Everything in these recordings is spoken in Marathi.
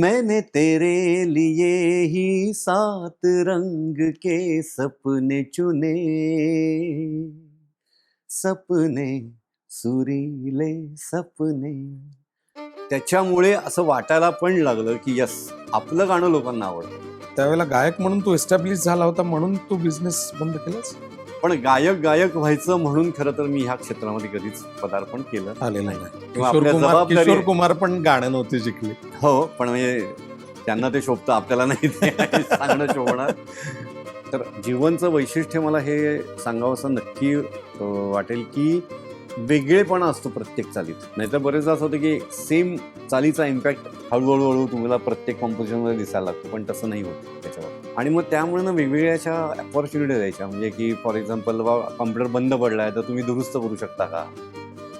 मैंने तेरे लिए ही 7 रंग के सपने चुने, सपने सुरीले सपने. त्याच्यामुळे असं वाटायला पण लागलं की यस, आपलं गाणं लोकांना आवडतं. त्यावेळेला गायक म्हणून तू एस्टॅब्लिश झाला होता म्हणून तू बिझनेस बंद केलास? पण गायक व्हायचं म्हणून खरं तर मी ह्या क्षेत्रामध्ये कधीच पदार्पण केलं आलेलं नाही. किंवा आपल्या जबाबदारी- किशोर कुमार पण गाणं नव्हते शिकले. हो, पण म्हणजे त्यांना ते शोभतं, आपल्याला नाही ते सांगणं शोभणार. तर जीवनचं वैशिष्ट्य मला हे सांगावंसं नक्की वाटेल की वेगळेपणा असतो प्रत्येक चालीत. नाहीतर बरेचदा असं होतं की सेम चालीचा इम्पॅक्ट हळूहळू तुम्हाला प्रत्येक कॉम्पोजिशनमध्ये दिसायला लागतो, पण तसं नाही होत त्याच्यावर. आणि मग त्यामुळे ना वेगवेगळ्या अशा अपॉर्च्युनिटी द्यायच्या, म्हणजे की फॉर एक्झाम्पल कॉम्प्युटर बंद पडलाय तर तुम्ही दुरुस्त करू शकता का,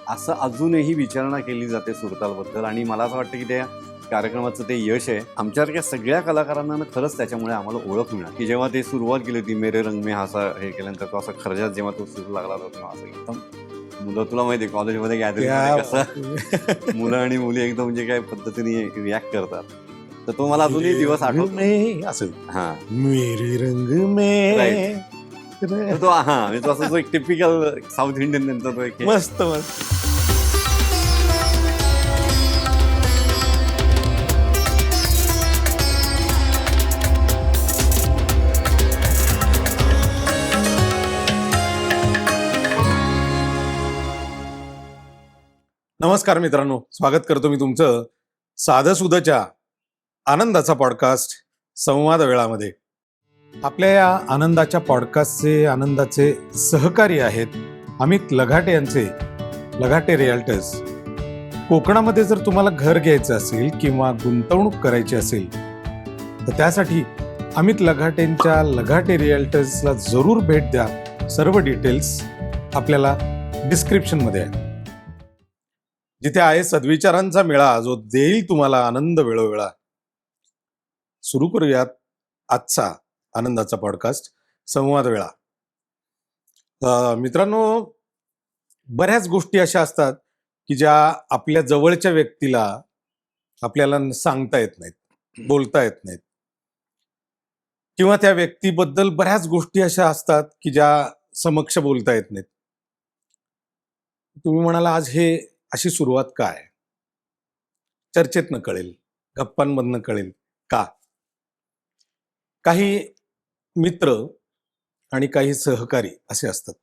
असं अजूनही विचारणा केली जाते सुरतालबद्दल. आणि मला असं वाटतं की त्या कार्यक्रमाचं ते यश आहे. आमच्यासारख्या सगळ्या कलाकारांना खरंच त्याच्यामुळे आम्हाला ओळख मिळाली की जेव्हा ते सुरुवात केली होती मेरे रंग में असा हे केल्यानंतर तो असा खर्जात जेव्हा तो सूर लागला होता तेव्हा असं एकदम मुलं, तुला माहिती आहे कॉलेजमध्ये गॅदरिंग कसं मुलं आणि मुली एकदम म्हणजे काय पद्धतीने रिॲक्ट करतात, तर तो मला अजूनही दिवस आठवतो. असं हा मेरे रंग में तर तो तो असं जो एक टिपिकल साऊथ इंडियन त्यांचा तो एक मस्त मस्त. नमस्कार मित्रांनो, स्वागत करतो मी तुमचं साधं सुधच्या आनंदाचा पॉडकास्ट संवाद वेळामध्ये. आपल्या या आनंदाच्या पॉडकास्टचे आनंदाचे सहकारी आहेत अमित लघाटे यांचे लघाटे रिअल्टर्स. कोकणामध्ये जर तुम्हाला घर घ्यायचं असेल किंवा गुंतवणूक करायची असेल तर त्यासाठी अमित लघाटेंच्या लघाटे रिअल्टर्सला जरूर भेट द्या. सर्व डिटेल्स आपल्याला डिस्क्रिप्शनमध्ये आहे. जिथे आहे सद्विचारांचा मेळा जो देईल तुम्हाला आनंद वेळोवेळा. सुरू करूयात आजचा आनंदाचा पॉडकास्ट संवाद वेळा. मित्रांनो, बऱ्याच गोष्टी अशा असतात की ज्या आपल्या जवळच्या व्यक्तीला आपल्याला सांगता येत नाहीत, बोलता येत नाहीत, किंवा त्या व्यक्तीबद्दल बऱ्याच गोष्टी अशा असतात की ज्या समक्ष बोलता येत नाहीत. तुम्ही म्हणाला आज हे अशी सुरुवात काय? चर्चेतनं कळेल, गप्पांमधनं कळेल का. काही मित्र आणि काही सहकारी असे असतात,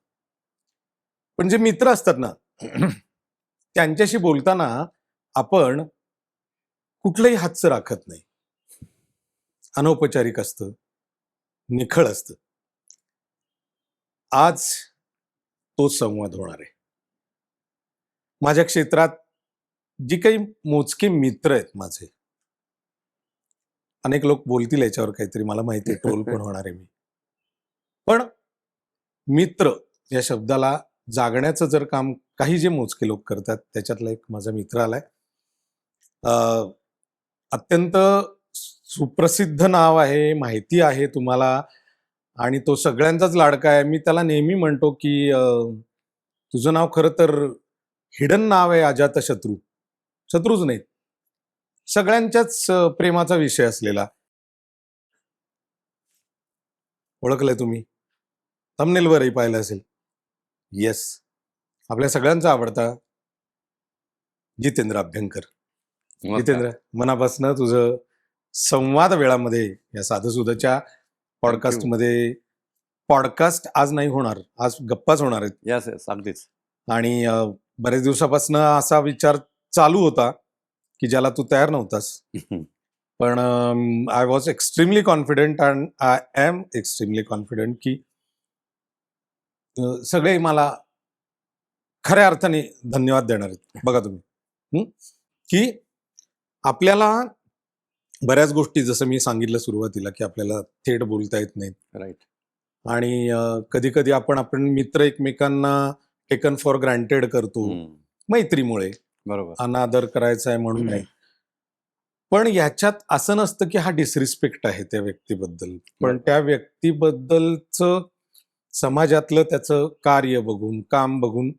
पण जे मित्र असतात ना त्यांच्याशी बोलताना आपण कुठलंही हातचं राखत नाही. अनौपचारिक असतं, निखळ असतं. आज तो संवाद होणार आहे. माझ्या क्षेत्रात जी काही मोजके मित्र आहेत माझे, अनेक लोक बोलतील याच्यावर काहीतरी, मला माहिती आहे ट्रोल पण होणार आहे मी, पण मित्र या शब्दाला जागण्याचं जर काम काही जे मोजके लोक करतात त्याच्यातला एक माझा मित्र आलाय. अत्यंत सुप्रसिद्ध नाव आहे, माहिती आहे तुम्हाला, आणि तो सगळ्यांचाच लाडका आहे. मी त्याला नेहमी म्हणतो की तुझं नाव खरं तर हिडन नाव आहे, अजातशत्रू. शत्रूच नाहीत, सगळ्यांच्याच प्रेमाचा विषय असलेला. ओळखलंय तुम्ही, थंबनेलवरही पाहिलं असेल. येस, आपल्या सगळ्यांचा आवडता जितेंद्र अभ्यंकर. जितेंद्र, मनापासून तुझं संवाद वेळामध्ये या साधुसुधाच्या पॉडकास्ट मध्ये, पॉडकास्ट आज नाही होणार, आज गप्पाच होणार आहेत. यस, अगदीच. आणि बरेच दिवसापासून असा विचार चालू होता की ज्याला तू तयार नव्हतास, पण I was extremely confident and I am extremely confident की सगळे मला खऱ्या अर्थाने धन्यवाद देणार आहेत. बघा तुम्ही की आपल्याला बऱ्याच गोष्टी, जसं मी सांगितलं सुरुवातीला, की आपल्याला थेट बोलता येत नाहीत. राईट. आणि कधी कधी आपण मित्र एकमेकांना टेकन फॉर ग्रँटेड करतो, मैत्रीमुळे. बरोबर, अनादर करायचा आहे म्हणून नाही, पण याच्यात असं नसतं की हा डिसरिस्पेक्ट आहे त्या व्यक्तीबद्दल, पण त्या व्यक्तीबद्दलचं समाजातलं त्याचं कार्य बघून, काम बघून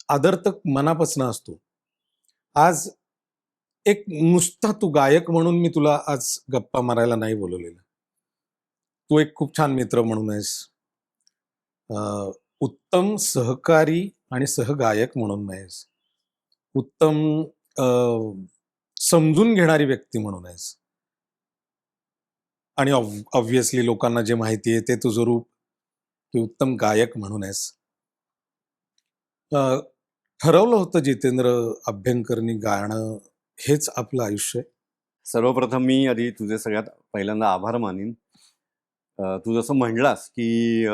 आदर तर मनापासून असतो. आज एक नुसता तू गायक म्हणून मी तुला आज गप्पा मारायला नाही बोलवलेलं. तू एक खूप छान मित्र म्हणून आहेस. उत्तम सहकारी आणि सहगायक म्हणून आहेस. उत्तम अ, समजून घेणारी व्यक्ती म्हणून आहेस. आणि ऑब्व्हियसली लोकांना जे माहिती आहे ते तुझं रूप की उत्तम गायक म्हणून आहेस. अ, ठरवलं होतं जितेंद्र अभ्यंकरनी गाणं हेच आपलं आयुष्य आहे? सर्वप्रथम मी आधी तुझे सगळ्यात पहिल्यांदा आभार मानीन. तू जसं म्हणलास की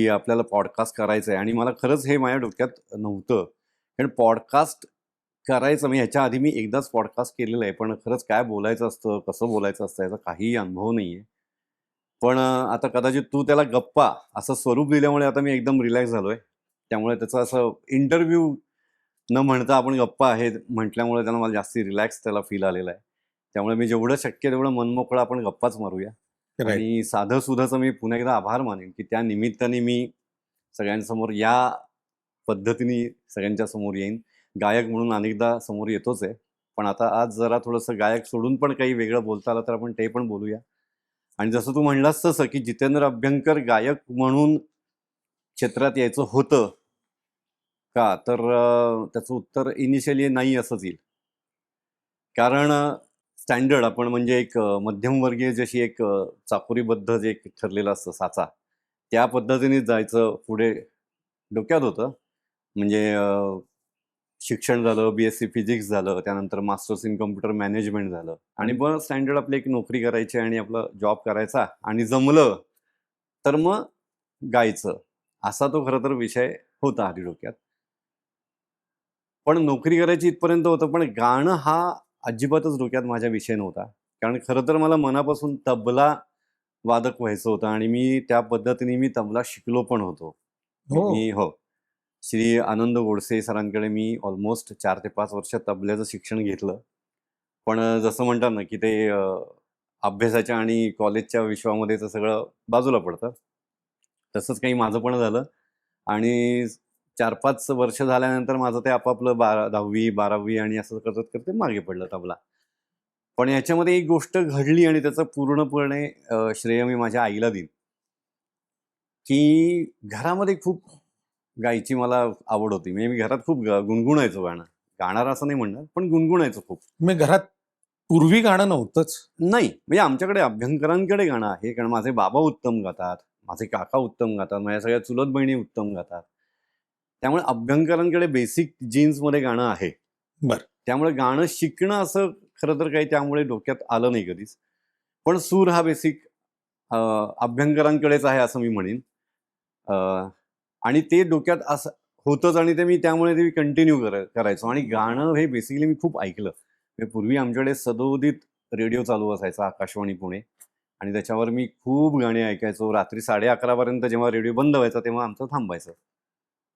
आपल्याला पॉडकास्ट करायचं आहे आणि मला खरंच हे माझ्या डोक्यात नव्हतं. कारण पॉडकास्ट करायचं मी ह्याच्या आधी मी एकदाच पॉडकास्ट केलेलं आहे, पण खरंच काय बोलायचं असतं, कसं बोलायचं असतं याचा काहीही अनुभव नाही आहे. पण आता कदाचित तू त्याला गप्पा असं स्वरूप दिल्यामुळे आता मी एकदम रिलॅक्स झालो आहे. त्यामुळे त्याचं असं इंटरव्ह्यू न म्हणता आपण गप्पा आहेत म्हटल्यामुळे त्याला मला जास्ती रिलॅक्स त्याला फील आलेला आहे. त्यामुळे मी जेवढं शक्य तेवढं मनमोकळं आपण गप्पाच मारूया. राईट. आणि साधं सुधाचं मी पुन्हा एकदा आभार मानेन की त्या निमित्ताने मी सगळ्यांसमोर या पद्धतीने सगळ्यांच्या समोर येईन. गायक म्हणून अनेकदा समोर येतोच आहे. पण आता आज जरा थोडंसं गायक सोडून पण काही वेगळं बोलता आलं तर आपण ते पण बोलूया. आणि जसं तू म्हणलास तसं की जितेंद्र अभ्यंकर गायक म्हणून क्षेत्रात यायचं होतं का? तर त्याचं उत्तर इनिशियली नाही असंच येईल. कारण स्टँडर्ड आपण म्हणजे एक मध्यमवर्गीय जशी एक चाकोरीबद्ध जे एक ठरलेलं असतं साचा, त्या पद्धतीने जायचं पुढे डोक्यात होतं. म्हणजे शिक्षण झालं, BSc फिजिक्स झालं, त्यानंतर मास्टर्स इन कम्प्युटर मॅनेजमेंट झालं आणि मग स्टँडर्ड आपली एक नोकरी करायची आणि आपला जॉब करायचा आणि जमलं तर मग गायचं. असा तो खरं तर विषय होता आधी डोक्यात. पण नोकरी करायची इथपर्यंत होतं, पण गाणं हा अजिबातच डोक्यात माझ्या विषय नव्हता. कारण खरं तर मला मनापासून तबला वादक व्हायचं होतं आणि मी त्या पद्धतीने मी तबला शिकलो पण होतो. हो. हो. श्री आनंद गोडसे सरांकडे मी ऑलमोस्ट 4 ते 5 वर्ष तबल्याचं शिक्षण घेतलं. पण जसं म्हणतात ना, की ते अभ्यासाच्या आणि कॉलेजच्या विश्वामध्ये ते सगळं बाजूला पडतं. तसंच काही माझं पण झालं आणि 4-5 वर्ष झाल्यानंतर माझं ते आपापलं 10वी 12वी आणि असं करत मागे पडलं तबला. पण याच्यामध्ये एक गोष्ट घडली आणि त्याचं पूर्णपणे श्रेय मी माझ्या आईला देईन, की घरामध्ये खूप गायची मला आवड होती. म्हणजे मी घरात खूप गुणगुणायचो गाणं. गाणार असं नाही म्हणणार, पण गुणगुणायचो खूप. मी घरात पूर्वी गाणं नव्हतंच. नाही, म्हणजे आमच्याकडे अभ्यंकरांकडे गाणं आहे. कारण माझे बाबा उत्तम गातात, माझे काका उत्तम गातात, माझ्या सगळ्या चुलत बहिणी उत्तम गातात. त्यामुळे अभ्यंकरांकडे बेसिक जीन्समध्ये गाणं आहे. बरं. त्यामुळे गाणं शिकणं असं खरं तर काही त्यामुळे डोक्यात आलं नाही कधीच. पण सूर हा बेसिक अभ्यंकरांकडेच आहे असं मी म्हणेन. अ, आणि ते डोक्यात असं होतंच आणि ते मी त्यामुळे ते कंटिन्यू करायचो आणि गाणं हे बेसिकली मी खूप ऐकलं. म्हणजे पूर्वी आमच्याकडे सदोदित रेडिओ चालू असायचा आकाशवाणी पुणे आणि त्याच्यावर मी खूप गाणी ऐकायचो. रात्री 11:30 पर्यंत जेव्हा रेडिओ बंद व्हायचा तेव्हा आमचं थांबायचं.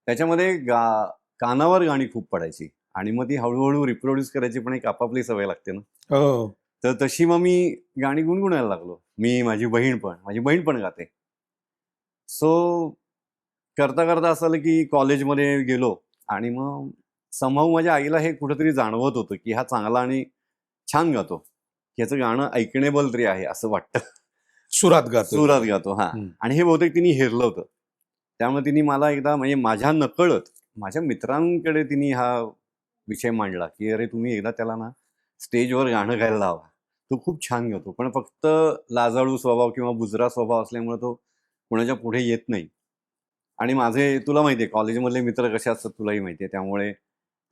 त्याच्यामध्ये कानावर गाणी खूप पडायची आणि मग ती हळू रिप्रोड्यूस करायची पण एक आपापली सवय लागते ना. हो. तर तशी मग मी गाणी गुणगुणायला लागलो. मी, माझी बहीण पण. माझी बहीण पण गाते. सो करता असं आलं की कॉलेजमध्ये गेलो आणि मग समहाऊ माझ्या आईला हे कुठेतरी जाणवत होतं, की हा चांगला आणि छान गातो. याचं गाणं ऐकणेबल तरी आहे असं वाटतं. सुरात गातोय. सुरात गातो हां. हं. आणि हे बहुतेक तिने हेरलं होतं. त्यामुळे तिने मला एकदा म्हणजे माझ्या नकळत माझ्या मित्रांकडे तिने हा विषय मांडला, की "अरे तुम्ही एकदा त्याला ना स्टेजवर गाणं गायला लावा. तो खूप छान गातो. पण फक्त लाजाळू स्वभाव किंवा बुजरा स्वभाव असल्यामुळे तो कुणाच्या पुढे येत नाही." आणि माझे तुला माहिती आहे कॉलेजमधले मित्र कसे असतात तुलाही माहिती आहे. त्यामुळे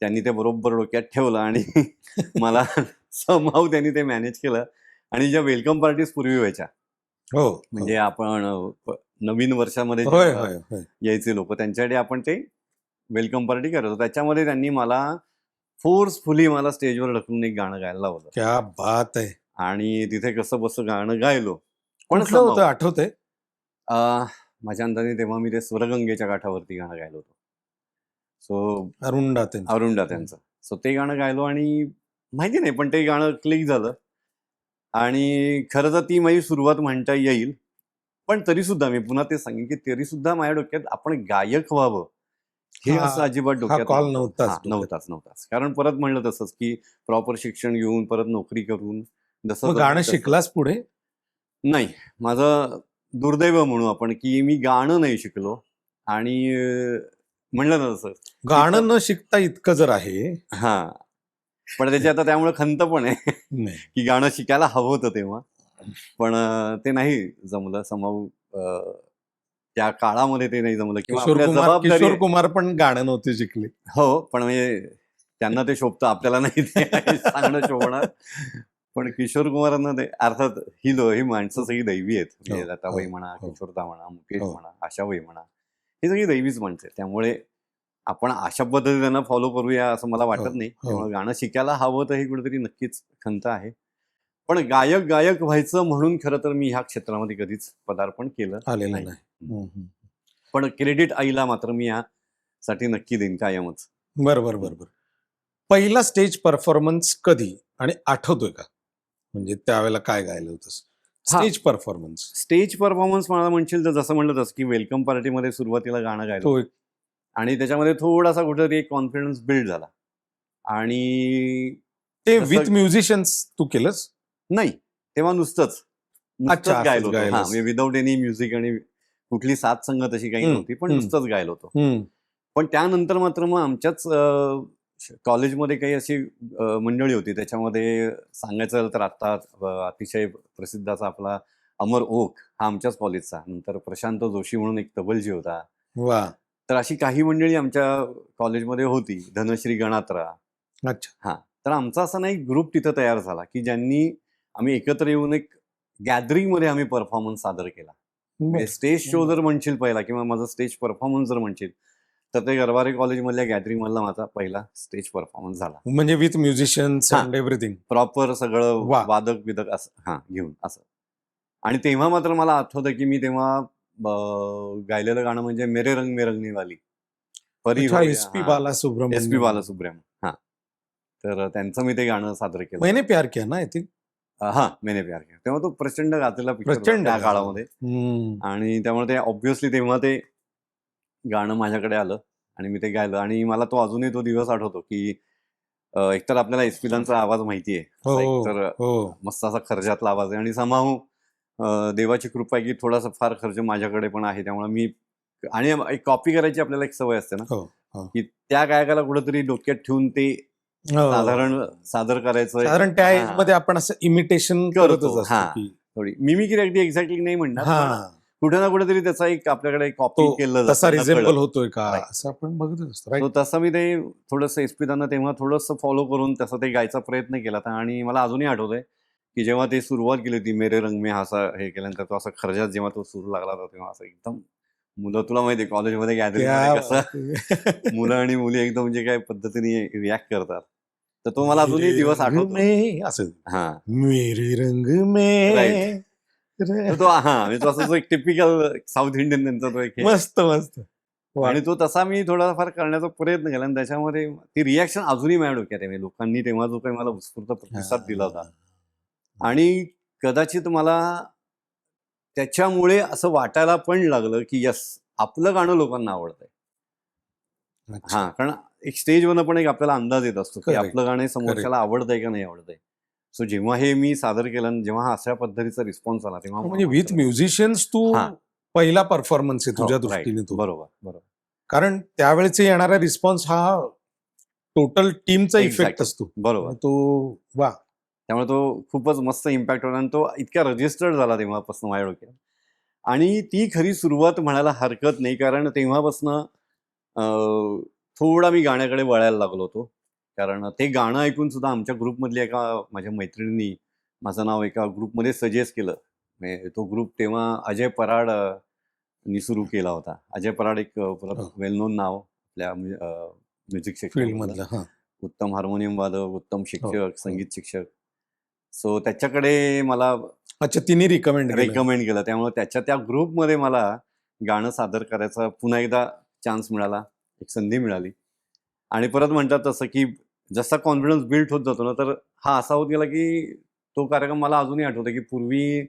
त्यांनी ते बरोबर डोक्यात ठेवलं आणि मला समहाऊ त्यांनी ते मॅनेज केलं आणि ज्या वेलकम पार्टीज पूर्वी व्हायच्या, हो, म्हणजे हो. आपण नवीन वर्षामध्ये होय, जे, होय, होय. यायचे लोक त्यांच्यासाठी आपण ते वेलकम पार्टी करायचो. त्याच्यामध्ये त्यांनी मला फोर्सफुली मला स्टेजवर ढकलून एक गाणं गायला लावलं क्या बात है! आणि तिथे कसं बसं गाणं गायलो. पण कुठलं समहाऊ होतं आठवतंय? माझ्या अंदाजे तेव्हा मी ते स्वरगंगेच्या काठावरती गाणं गायलो होतो. सो अरुण दातेंचं. अरुण दात्यांचं. सो ते गाणं गायलो आणि माहिती नाही पण ते गाणं क्लिक झालं आणि खरं तर ती माझी सुरुवात म्हणता येईल. पण तरीसुद्धा मी पुन्हा ते सांगेन, की तरीसुद्धा माझ्या डोक्यात आपण गायक व्हावं, हे असं अजिबात डोक्यात कॉल नव्हतं. नव्हताच डोक्यात. नव्हताच. कारण परत म्हणलं तसंच की प्रॉपर शिक्षण घेऊन परत नोकरी करून जसं मग गाणं तसं- शिकलास पुढे? नाही, माझं दुर्दैव म्हणू आपण की मी गाणं नाही शिकलो आणि म्हणलं ना तसं गाणं न शिकता इतकं जर आहे हा, पण त्याची आता त्यामुळे खंत पण आहे नाही. की गाणं शिकायला हवं होतं तेव्हा, पण ते नाही जमलं समाऊ. त्या काळामध्ये ते नाही जमलं किंवा आपल्या जबाबदारी. किशोर कुमार पण गाणं नव्हते शिकले. हो, पण म्हणजे त्यांना ते शोभतं, आपल्याला नाही ते आहे सांगणं शोभणार. पण किशोर कुमारांना ते अर्थात ही माणसं सगळी दैवी आहेत. म्हणजे हो, लताबाई हो, म्हणा, हो. किशोरदा म्हणा, मुकेश हो. म्हणा, आशाबाई म्हणा, ही सगळी दैवीच माणसं आहेत. त्यामुळे आपण अशा पद्धतीने त्यांना फॉलो करूया असं मला वाटत हो, नाही. हो. त्यामुळे गाणं शिकायला हवं तर ही कुठेतरी नक्कीच खंत आहे. पण गायक व्हायचं म्हणून खरं तर मी ह्या क्षेत्रामध्ये कधीच पदार्पण केलं आलेलं नाही. नाही. पण क्रेडिट आईला मात्र मी यासाठी नक्की देईन कायमच. बरोबर. पहिला स्टेज परफॉर्मन्स कधी आणि आठवतोय का? म्हणजे त्यावेळेला काय गायलं होतंस? हा. स्टेज परफॉर्मन्स स्टेज परफॉर्मन्स मला म्हणशील तर जसं म्हणलं तसं की वेलकम पार्टीमध्ये सुरुवातीला गाणं गायलं तो एक आणि त्याच्यामध्ये थोडासा कुठेतरी एक कॉन्फिडन्स बिल्ड झाला. आणि ते जसं- विथ म्युझिशियन्स तू केलंस? नाही, तेव्हा नुसतंच असंच गायलो होतो. गायलंस. म्हणजे विदाऊट एनी म्युझिक आणि कुठली साथ संगत अशी काही हम्म, नव्हती, पण हम्म. नुसतंच गायलो होतो. हम्म. पण त्यानंतर मात्र मग आमच्याच कॉलेजमध्ये काही अशी मंडळी होती. त्याच्यामध्ये सांगायचं झालं तर आता अतिशय प्रसिद्ध असा आपला अमर ओक हा आमच्याच कॉलेजचा, नंतर प्रशांत जोशी म्हणून एक तबलजी होता. वा, तर अशी काही मंडळी आमच्या कॉलेजमध्ये होती. धनश्री गणात्रा. अच्छा. तर आमचा असा ना एक ग्रुप तिथं तयार झाला की ज्यांनी आम्ही एकत्र येऊन एक गॅदरिंगमध्ये आम्ही परफॉर्मन्स सादर केला. म्हणजे स्टेज शो जर म्हणशील पहिला किंवा माझा स्टेज परफॉर्मन्स जर म्हणशील तर ते गरवारे कॉलेजमधल्या गॅदरिंग मधला माझा पहिला स्टेज परफॉर्मन्स झाला. म्हणजे विथ म्युझिशियन्स हा. And everything. प्रॉपर सगळं वा. वादक बिदक असं घेऊन असं. आणि तेव्हा मात्र मला आठवतं की मी तेव्हा गायलेलं गाणं म्हणजे मेरे रंग में रंगने वाली परी हो S P Balasubrahmanyam. S P Balasubrahmanyam. तर त्यांचं मी ते गाणं सादर केलं. मैंने प्यार किया ना, आय थिंक. मैंने प्यार किया. तेव्हा तो प्रचंड गाजलेला पिक्चर प्रचंड त्या गाजलेला. काळामध्ये. आणि त्यामुळे ते ऑब्व्हियसली तेव्हा ते गाणं माझ्याकडे आलं आणि मी ते गायलं. आणि मला तो अजूनही तो दिवस आठवतो की एकतर आपल्याला एसपीदांचा आवाज माहिती आहे, हो, एकतर हो. मस्त असा खर्जातला आवाज आहे आणि समाहू देवाची कृपा आहे की थोडासा फार खर्च माझ्याकडे पण आहे. त्यामुळे मी आणि एक कॉपी करायची आपल्याला एक सवय असते ना, हो, हो. की त्या गायकाला कुठेतरी डोक्यात ठेवून ते साधारण सादर करायचं. साधारण त्या एज मध्ये आपण असं इमिटेशन करतच करतो. असतो की थोडी मिमिक्री अगदी एक्झॅक्टली नाही म्हणणार, हा, पण कुठे ना कुठेतरी त्याचा एक आपल्याकडे कॉपी तो केलं तसा जातं, रिझेम्बल नकळत. होतोय का Right. असं आपण बघतच असतो. So right. तसं मी ते थोडंसं एसपीदांना तेव्हा थोडंसं फॉलो करून तसं ते गायचा प्रयत्न केला होता. आणि मला अजूनही आठवतंय की जेव्हा ते सुरुवात केली होती मेरे रंग में असा हे केल्यानंतर तो असा खर्जात जेव्हा तो सूर लागला होता तेव्हा असं एकदम मुलं, तुला माहिती कॉलेजमध्ये गॅदरिंग कसं मुलं आणि मुली एकदम म्हणजे काय पद्धतीने रिॲक्ट करतात. तर तो मला अजूनही दिवस आठवतो. असं हा, मेरे रंग में. Right. तर तो म्हणजे तो असं जो एक टिपिकल साऊथ इंडियन त्यांचा तो एक हे. मस्त मस्त. वा. आणि तो तसा मी थोडाफार करण्याचा प्रयत्न केला आणि त्याच्यामध्ये ती रिॲक्शन अजूनही माझ्या डोक्यात आहे. लोकांनी तेव्हा जो काही मला उत्स्फूर्त प्रतिसाद दिला होता आणि कदाचित मला त्याच्यामुळे असं वाटायला पण लागलं की यस, आपलं गाणं लोकांना आवडतंय. अच्छा. कारण एक स्टेजवरनं पण एक आपल्याला अंदाज येत असतो की Correct. आपलं गाणं समोरच्याला आवडतंय का नाही आवडतंय. सो जेव्हा हे मी सादर केलं आणि जेव्हा अशा पद्धतीचा रिस्पॉन्स आला तेव्हा म्हणजे विथ म्युझिशियन्स तू हा. पहिला परफॉर्मन्स आहे तुझ्या हो, right. दृष्टीने तो. बरोबर. कारण त्यावेळेचे येणारा रिस्पॉन्स हा टोटल टीमचा Exactly. इफेक्ट असतो. बरोबर. तो वा. त्यामुळे तो खूपच मस्त इम्पॅक्ट होता आणि तो इतका रजिस्टर्ड झाला तेव्हापासून माझ्या डोक्यात. आणि ती खरी सुरुवात म्हणायला हरकत नाही, कारण तेव्हापासून थोडा मी गाण्याकडे वळायला लागलो होतो. कारण ते गाणं ऐकून सुद्धा आमच्या ग्रुपमधली एका माझ्या मैत्रिणींनी माझं नाव एका ग्रुपमध्ये सजेस्ट केलं. म्हणजे तो ग्रुप तेव्हा अजय पराड नी सुरू केला होता. अजय पराड एक वेल नोन नाव आपल्या म्युझिक फील्ड सेक्टर मधलं. हा. उत्तम हार्मोनियम वादक, उत्तम हो. शिक्षक, संगीत शिक्षक. सो त्याच्याकडे मला अच्छा, तिने रिकमेंड केलं. त्यामुळे त्या ग्रुपमध्ये मला गाणं सादर करायचा पुन्हा एकदा चान्स मिळाला, एक संधी मिळाली. आणि परत म्हणतात तसं की जसा कॉन्फिडन्स बिल्ड होत जातो ना, तर हा असा होत गेला की तो कार्यक्रम मला अजूनही आठवतो की पूर्वी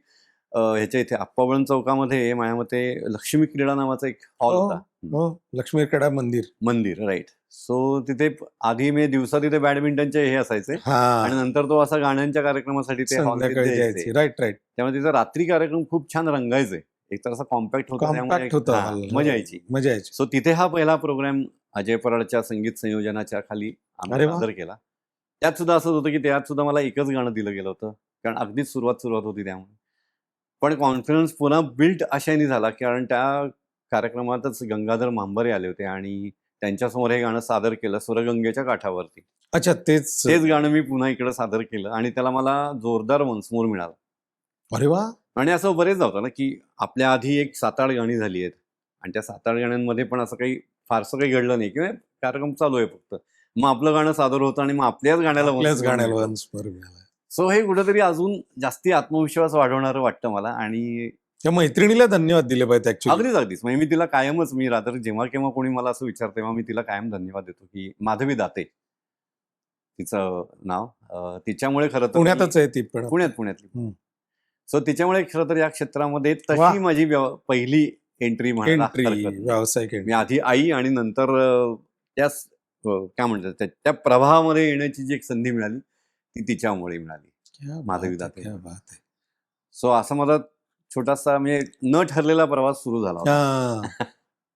ह्याच्या इथे आप्पाबळवंत चौकामध्ये माझ्या मते लक्ष्मी क्रीडा नावाचा एक हॉल हो, होता. हो, लक्ष्मीकडा मंदिर. मंदिर, राईट. सो तिथे आधी मी दिवसा तिथे बॅडमिंटनचे हे असायचे आणि हा, नंतर तो असा गाण्यांच्या कार्यक्रमासाठी ते हॉल संध्याकाळी द्यायचे. द्यायची. Right right. त्यामुळे तिथे रात्री कार्यक्रम खूप छान रंगायचे. एकतर असा कॉम्पॅक्ट होता, कॉम्पॅक्ट त्यामुळे होतं हा, hall. मजा यायची. मजा यायची. सो तिथे हा पहिला प्रोग्राम अजय पराडच्या संगीत संयोजनाच्या खाली आम्ही अरे वा. सादर केला. त्यात सुद्धा असंच होतं की त्यात सुद्धा मला एकच गाणं दिलं गेलं होतं, कारण अगदीच सुरुवात होती त्यामुळे. पण कॉन्फिडन्स पुन्हा बिल्ट अशाने झाला, कारण त्या कार्यक्रमातच गंगाधर मांभरे आले होते आणि त्यांच्यासमोर हे गाणं सादर केलं स्वरगंगेच्या काठावरती. अच्छा, तेच. तेच गाणं मी पुन्हा इकडे सादर केलं आणि त्याला मला जोरदार वन्समोर मिळाला. अरे वा. आणि असं बरेच होतं ना, की आपल्या आधी एक 7-8 गाणी झाली आहेत आणि त्या 7-8 गाण्यांमध्ये पण असं काही फारसं काही घडलं नाही किंवा कार्यक्रम चालू आहे फक्त. मग आपलं गाणं सादर होतं आणि मग आपल्याच गाण्याला आपल्याच वन्समोर गाण्याला मिळतं. वन्स मोर मिळाला. सो हे कुठेतरी अजून जास्ती आत्मविश्वास वाढवणारं वाटतं मला आणि त्या मैत्रिणीला धन्यवाद दिले पाहिजे ऍक्च्युली. अगदीच म्हणजे मी तिला कायमच मी रात्री जेव्हा केव्हा कोणी मला असं विचारतं तेव्हा मी तिला कायम धन्यवाद देतो, की माधवी दाते तिचं नाव. तिच्यामुळे खरं तर पुण्यातच आहे ती पण. पुण्यातली. हम्म. सो तिच्यामुळे खरं तर या क्षेत्रामध्ये वा. तशी माझी पहिली एंट्री म्हणायला एंट्री, हरकत नाही. व्यावसायिक मी एंट्री. आधी आई आणि नंतर काय म्हणतात त्या प्रवाहामध्ये येण्याची जी एक संधी मिळाली ती तिच्यामुळे मिळाली, क्या माधवी बात है, दाते. क्या बात है. सो असा माझा छोटासा म्हणजे न ठरलेला प्रवास सुरू झाला होता.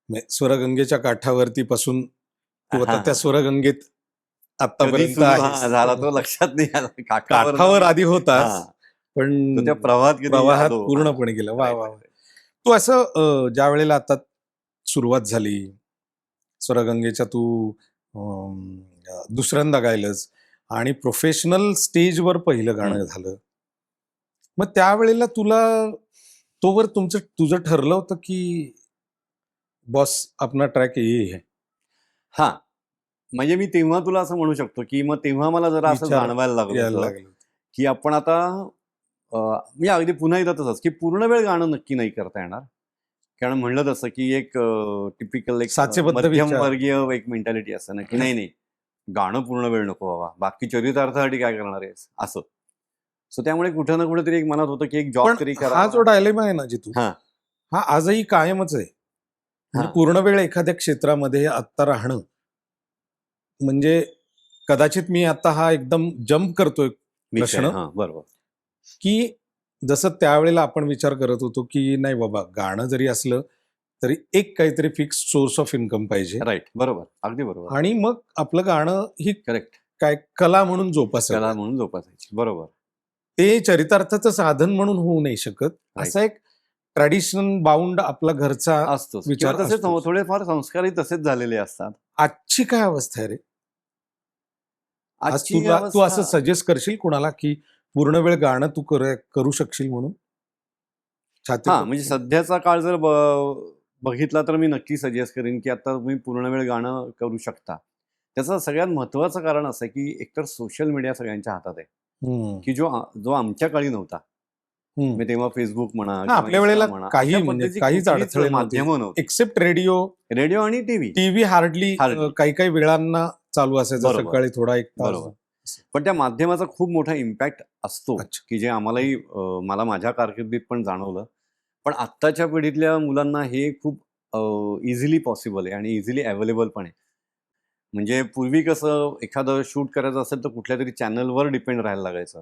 हा. स्वरगंगेच्या काठावरती पासून तू आता हा. त्या स्वरगंगेत कधी आतापर्यंत सुरू आहेस. झाला तो लक्षात नाही आला. काठावर आधी होतास, हा. पण तो त्या प्रवाहात प्रवाहात आलो. पूर्णपणे गेला. वा Right, वा. right, right. तू असं ज्या वेळेला आता सुरुवात झाली स्वरगंगेच्या, तू दुसऱ्यांदा गायलंस आणि प्रोफेशनल स्टेजवर पहिलं गाणं झालं. मग त्यावेळेला तुला तोवर तुझं ठरलं होतं की बॉस अपना ट्रॅक ये है? हा, म्हणजे मी तेव्हा तुला असं म्हणू शकतो की मग तेव्हा मला जरा असं विचार जाणवायला लागलं यायला होतं लागलं. की आपण आता मी अगदी पुन्हा एकदा तसंच की पूर्ण वेळ गाणं नक्की नाही करता येणार, कारण म्हणलं तसं की एक टिपिकल एक साचेबद्ध विचार. मध्यमवर्गीय एक मेंटॅलिटी असं ना की नाही गाणं पूर्ण वेळ नको बाबा, बाकी चरितार्थासाठी काय करणार आहेस असं. सो त्यामुळे कुठं ना कुठेतरी एक मनात होतं की एक जॉब पण तरी हा करा. जो डायलेमा आहे ना जितू, हा. हा आजही कायमच आहे. म्हणजे हा. पूर्ण वेळ एखाद्या क्षेत्रामध्ये आत्ता राहणं म्हणजे, कदाचित मी आता हा एकदम जम्प करतोय विषय. प्रश्न, हा, बरोबर. की जसं त्यावेळेला आपण विचार करत होतो की नाही बाबा, गाणं जरी असलं तरी एक काहीतरी फिक्स सोर्स ऑफ इन्कम पाहिजे राईट, बरोबर, अगदी बरोबर. आणि मग आपलं गाणं ही करेक्ट, काय कला म्हणून कला जोपासायला, म्हणून जोपासायची. बरोबर. ते चरितार्थाचं साधन म्हणून होऊ नाही शकत. Right. असा एक ट्रॅडिशनल बाउंड आपला घरचा असतोच विचार किंवा तसे असतोच. थोडेफार संस्कारही तसेच झालेले असतात. आजची काय अवस्था आहे रे? आज आजची तू असं अवस्था सजेस्ट करशील कोणाला की पूर्ण वेळ गाणं तू करू शकशील म्हणून? हा, म्हणजे सध्याचा काळ जर बघितला तर मी नक्की सजेस्ट करेन की आता तुम्ही पूर्ण वेळ गाणं करू शकता. त्याचं सगळ्यात महत्वाचं कारण असं आहे की एकतर सोशल मीडिया सगळ्यांच्या हातात आहे, हम्म. की जो आमच्या काळी नव्हता. हम्म. म्हणजे तेव्हा फेसबुक म्हणा हा, किंवा आपल्या Insta वेळेला म्हणा, काही अशा म्हणजे पद्धतीची काहीच कुठलीच अडथळे माध्यमं नव्हती. एक्सेप्ट रेडिओ रेडिओ आणि टीव्ही. TV hardly Hardly. काही काही वेळांना चालू असायचं, बरोबर. सकाळी थोडा एक तास. बरोबर. पण त्या माध्यमाचा खूप मोठा इम्पॅक्ट असतो, अच्छा. की जे आम्हालाही मला माझ्या कारकिर्दीत पण जाणवलं. पण आत्ताच्या पिढीतल्या मुलांना हे खूप इझिली पॉसिबल आहे आणि इझिली अवेलेबल पण आहे. म्हणजे पूर्वी कसं एखादं शूट करायचं असेल तर कुठल्या तरी चॅनलवर डिपेंड राहायला लागायचं.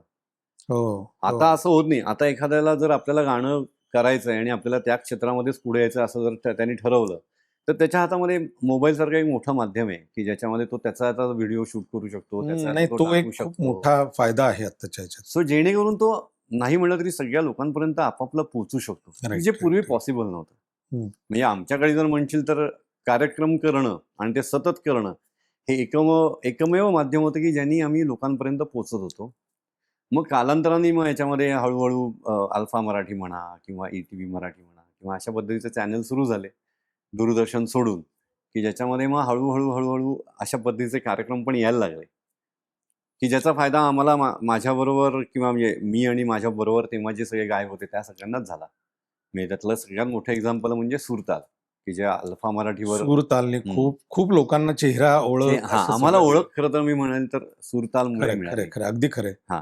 हो. आता असं होत नाही. आता एखाद्याला जर आपल्याला गाणं करायचं आहे आणि आपल्याला त्या क्षेत्रामध्येच पुढे यायचं असं जर त्यांनी ठरवलं, तर त्याच्या हातामध्ये मोबाईलसारखं एक मोठं माध्यम आहे, की ज्याच्यामध्ये तो त्याचा आता व्हिडिओ शूट करू शकतो, त्याचा नाही, तो तो टाकू एक खूप शकतो. मोठा फायदा आहे आत्ताच्या ह्याच्यात. सो जेणेकरून तो नाही म्हणलं तरी सगळ्या लोकांपर्यंत आपापला पोहोचू शकतो, Right, जे पूर्वी right. पॉसिबल नव्हतं. हम्म. म्हणजे आमच्याकडे जर म्हणशील तर कार्यक्रम करणं आणि ते सतत करणं हे एकमेव माध्यम होतं की ज्यांनी आम्ही लोकांपर्यंत पोहोचत होतो. मग कालांतराने मग याच्यामध्ये हळूहळू अल्फा मराठी म्हणा किंवा ETV मराठी म्हणा किंवा अशा पद्धतीचे चॅनल सुरू झाले दूरदर्शन सोडून, की ज्याच्यामध्ये मग हळूहळू अशा पद्धतीचे कार्यक्रम पण यायला लागले, की ज्याचा फायदा आम्हाला माझ्याबरोबर किंवा म्हणजे मी आणि माझ्याबरोबर तेव्हा जे सगळे गायक होते त्या सगळ्यांनाच झाला. म्हणजे त्यातलं सगळ्यात मोठं एक्झाम्पल म्हणजे सुरताल, की जे अल्फा मराठीवर सूर तालने खूप खूप लोकांना चेहरा ओळख हा, असं आम्हाला सगळं ओळख खरं तर मी म्हणेल तर सुरतालमुळे खरं मिळाली. खरं खरं, अगदी खरं. हा.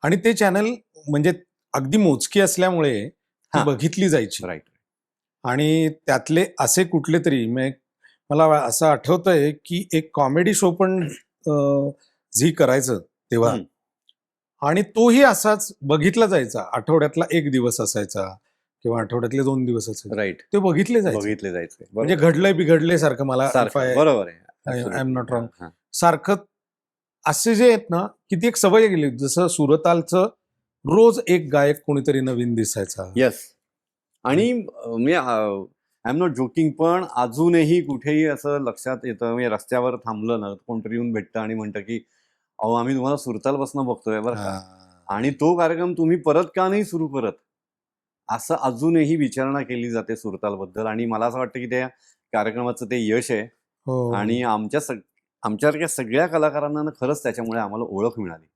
आणि ते चॅनल म्हणजे अगदी मोजकी असल्यामुळे ती हा. बघितली जायची. राईट. आणि त्यातले असे कुठले तरी मला असं आठवतंय की एक कॉमेडी शो पण झी करायचं तेव्हा, आणि तोही असाच बघितला जायचा. आठवड्यातला 1 दिवस असायचा किंवा आठवड्यातले 2 दिवस असायचे. राईट. ते बघितले जायचे. बघितले जायचे. म्हणजे बरोबर. घडलंय बिघडलंय सारखं मला सारखं. बरोबर आहे. I am Absolutely. Not wrong हा, हा. सारखं असे जे आहेत ना, की ती एक सवय गेली. जसं सुरतालचं रोज एक गायक कोणीतरी नवीन दिसायचा. येस. आणि मी आय एम नॉट जोकिंग, पण अजूनही कुठेही असं लक्षात येतं, मी रस्त्यावर थांबलं ना, कोणतरी येऊन भेटतं आणि म्हणतं की अहो आम्ही तुम्हाला सुरतालपासून बघतोय बरं का, आणि तो कार्यक्रम तुम्ही परत का नाही सुरू करत, असं अजूनही विचारणा केली जाते सुरतालबद्दल. आणि मला असं वाटतं की त्या कार्यक्रमाचं ते यश आहे. हो. आणि आमच्यासारख्या सगळ्या कलाकारांना ना खरंच त्याच्यामुळे आम्हाला ओळख मिळाली.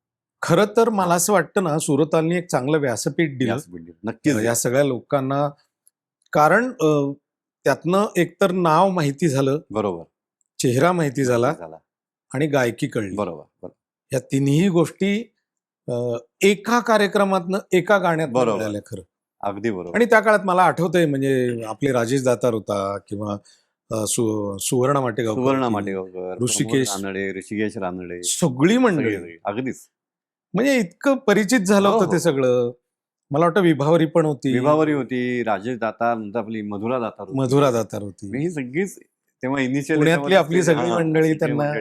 खरं तर मला असं वाटतं ना, सुरतालनी एक चांगलं व्यासपीठ दिलं नक्कीच या सगळ्या लोकांना. कारण त्यातनं एकतर नाव माहिती झालं, बरोबर, चेहरा माहिती झाला आणि गायकी कळली. बरोबर. या तिन्ही गोष्टी एका कार्यक्रमातनं एका गाण्यात बरोबर. मिळाल्या खरं. अगदी बरोबर. आणि त्या काळात मला आठवतंय, म्हणजे आपले राजेश दातार होता किंवा सुवर्णा माटेगावकर, ऋषिकेश रानडे, सगळी मंडळी अगदीच. म्हणजे इतकं परिचित झालं हो, होतं हो. ते सगळं. मला वाटतं विभावरी पण होती. विभावरी होती, राजेश दातार, नंतर आपली मधुरा दातार होती. ही सगळीच तेव्हा इनिशियल पुण्यातली आपली सगळी मंडळी त्यांना.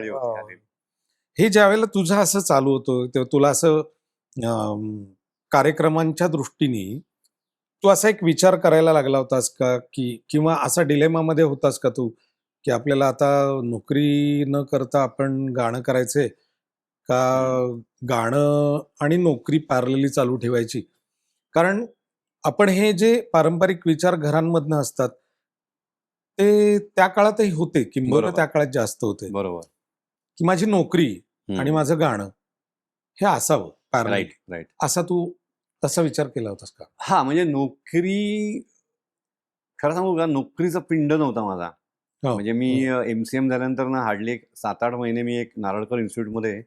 हे ज्या वेळेला तुझं असं चालू होतं तेव्हा तुला असं कार्यक्रमांच्या दृष्टीने तू असा एक विचार करायला लागला होतास का, की किंवा असा डिलेमामध्ये होतास का तू, की आपल्याला आता नोकरी न करता आपण गाणं करायचंय का, गाणं आणि नोकरी पॅरलली चालू ठेवायची? कारण आपण हे जे पारंपरिक विचार घरांमधनं असतात ते त्या काळातही होते, किंबहुना त्या काळात जास्त होते. बरोबर. की माझी नोकरी आणि माझं गाणं हे असावं पॅरलल. राईट. असा तू तसा विचार केला होतास का? हा, म्हणजे नोकरी, खरं सांगू का, नोकरीचा पिंड नव्हता माझा. म्हणजे मी MCM झाल्यानंतर ना हार्डली 7-8 महिने मी एक नारळकर इन्स्टिट्यूटमध्ये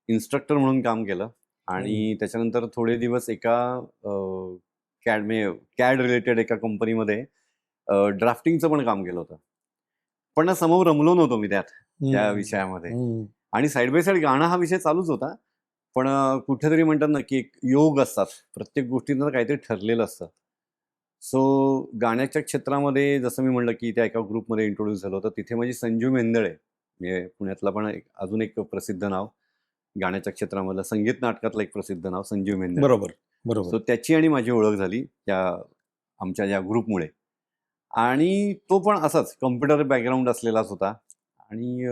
इन्स्ट्रक्टर म्हणून काम केलं. आणि त्याच्यानंतर थोडे दिवस एका कॅड रिलेटेड एका कंपनीमध्ये ड्राफ्टिंगचं पण काम केलं होतं. पण ना समोर रमलो नव्हतो मी त्या विषयामध्ये. आणि साईड बाय साईड गाणं हा विषय चालूच होता. पण कुठेतरी म्हणतात ना की एक योग असतात, प्रत्येक गोष्टींचं काहीतरी ठरलेलं असतं. सो गाण्याच्या क्षेत्रामध्ये जसं मी म्हणलं की त्या एका ग्रुपमध्ये इंट्रोड्यूस झालं होतं. तिथे माझी संजू मेंदळे, म्हणजे पुण्यातला पण अजून एक प्रसिद्ध नाव, गाण्याच्या क्षेत्रामधलं संगीत नाटकातलं एक प्रसिद्ध नाव संजीव मेंदळे. बरोबर. सो त्याची आणि माझी ओळख झाली आमच्या या ग्रुपमुळे. आणि तो पण असाच कम्प्युटर बॅकग्राऊंड असलेलाच होता. आणि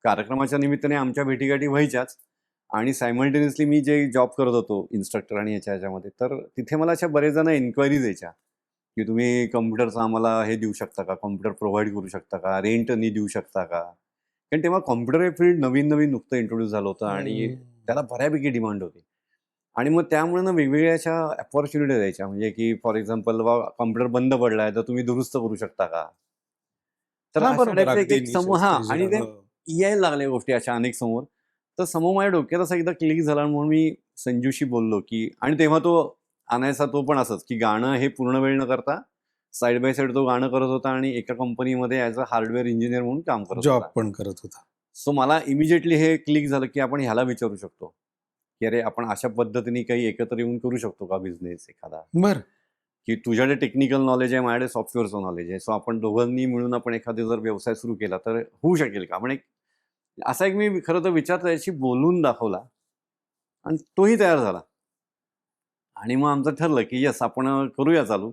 कार्यक्रमाच्या निमित्ताने आमच्या भेटीगाठी व्हायच्याच. आणि सायमल्टेनियसली मी जे जॉब करत होतो इन्स्ट्रक्टर आणि ह्याच्यामध्ये, तर तिथे मला अशा बरेच जण एन्क्वायरीज यायच्या की तुम्ही कम्प्युटरचं आम्हाला हे देऊ शकता का, कम्प्युटर प्रोव्हाइड करू शकता का, रेंटनी देऊ शकता का. कारण तेव्हा कॉम्प्युटर हे फील्ड नवीन नुकतं इंट्रोड्यूस झालं होतं आणि त्याला बऱ्यापैकी डिमांड होती. आणि मग त्यामुळे ना वेगवेगळ्या अशा अपॉर्च्युनिटीज यायच्या, म्हणजे की फॉर एक्झाम्पल कॉम्प्युटर बंद पडलाय तर तुम्ही दुरुस्त करू शकता का. तर एक समूह आणि ते यायला लागल्या गोष्टी अशा अनेक समोर. तर समोर माझ्या डोक्यात असा एकदा क्लिक झाला म्हणून मी संजूशी बोललो की, आणि तेव्हा तो आणायचा तो पण असंच की गाणं हे पूर्ण वेळ न करता साईड बाय साईड तो गाणं करत होता आणि एका कंपनीमध्ये ॲज अ हार्डवेअर इंजिनियर म्हणून काम करत जॉब पण करत होता. सो मला इमिजिएटली हे क्लिक झालं की आपण ह्याला विचारू शकतो की अरे आपण अशा पद्धतीने काही एकत्र येऊन करू शकतो का बिझनेस एखादा. बरं. की तुझ्याकडे टेक्निकल नॉलेज आहे, माझ्याकडे सॉफ्टवेअरचं नॉलेज आहे. सो आपण दोघांनी मिळून आपण एखादा जर व्यवसाय सुरू केला तर होऊ शकेल का. आपण असा एक मी खरं तर विचार त्याशी बोलून दाखवला आणि तोही तयार झाला. आणि मग आमचं ठरलं की यस आपण करूया चालू.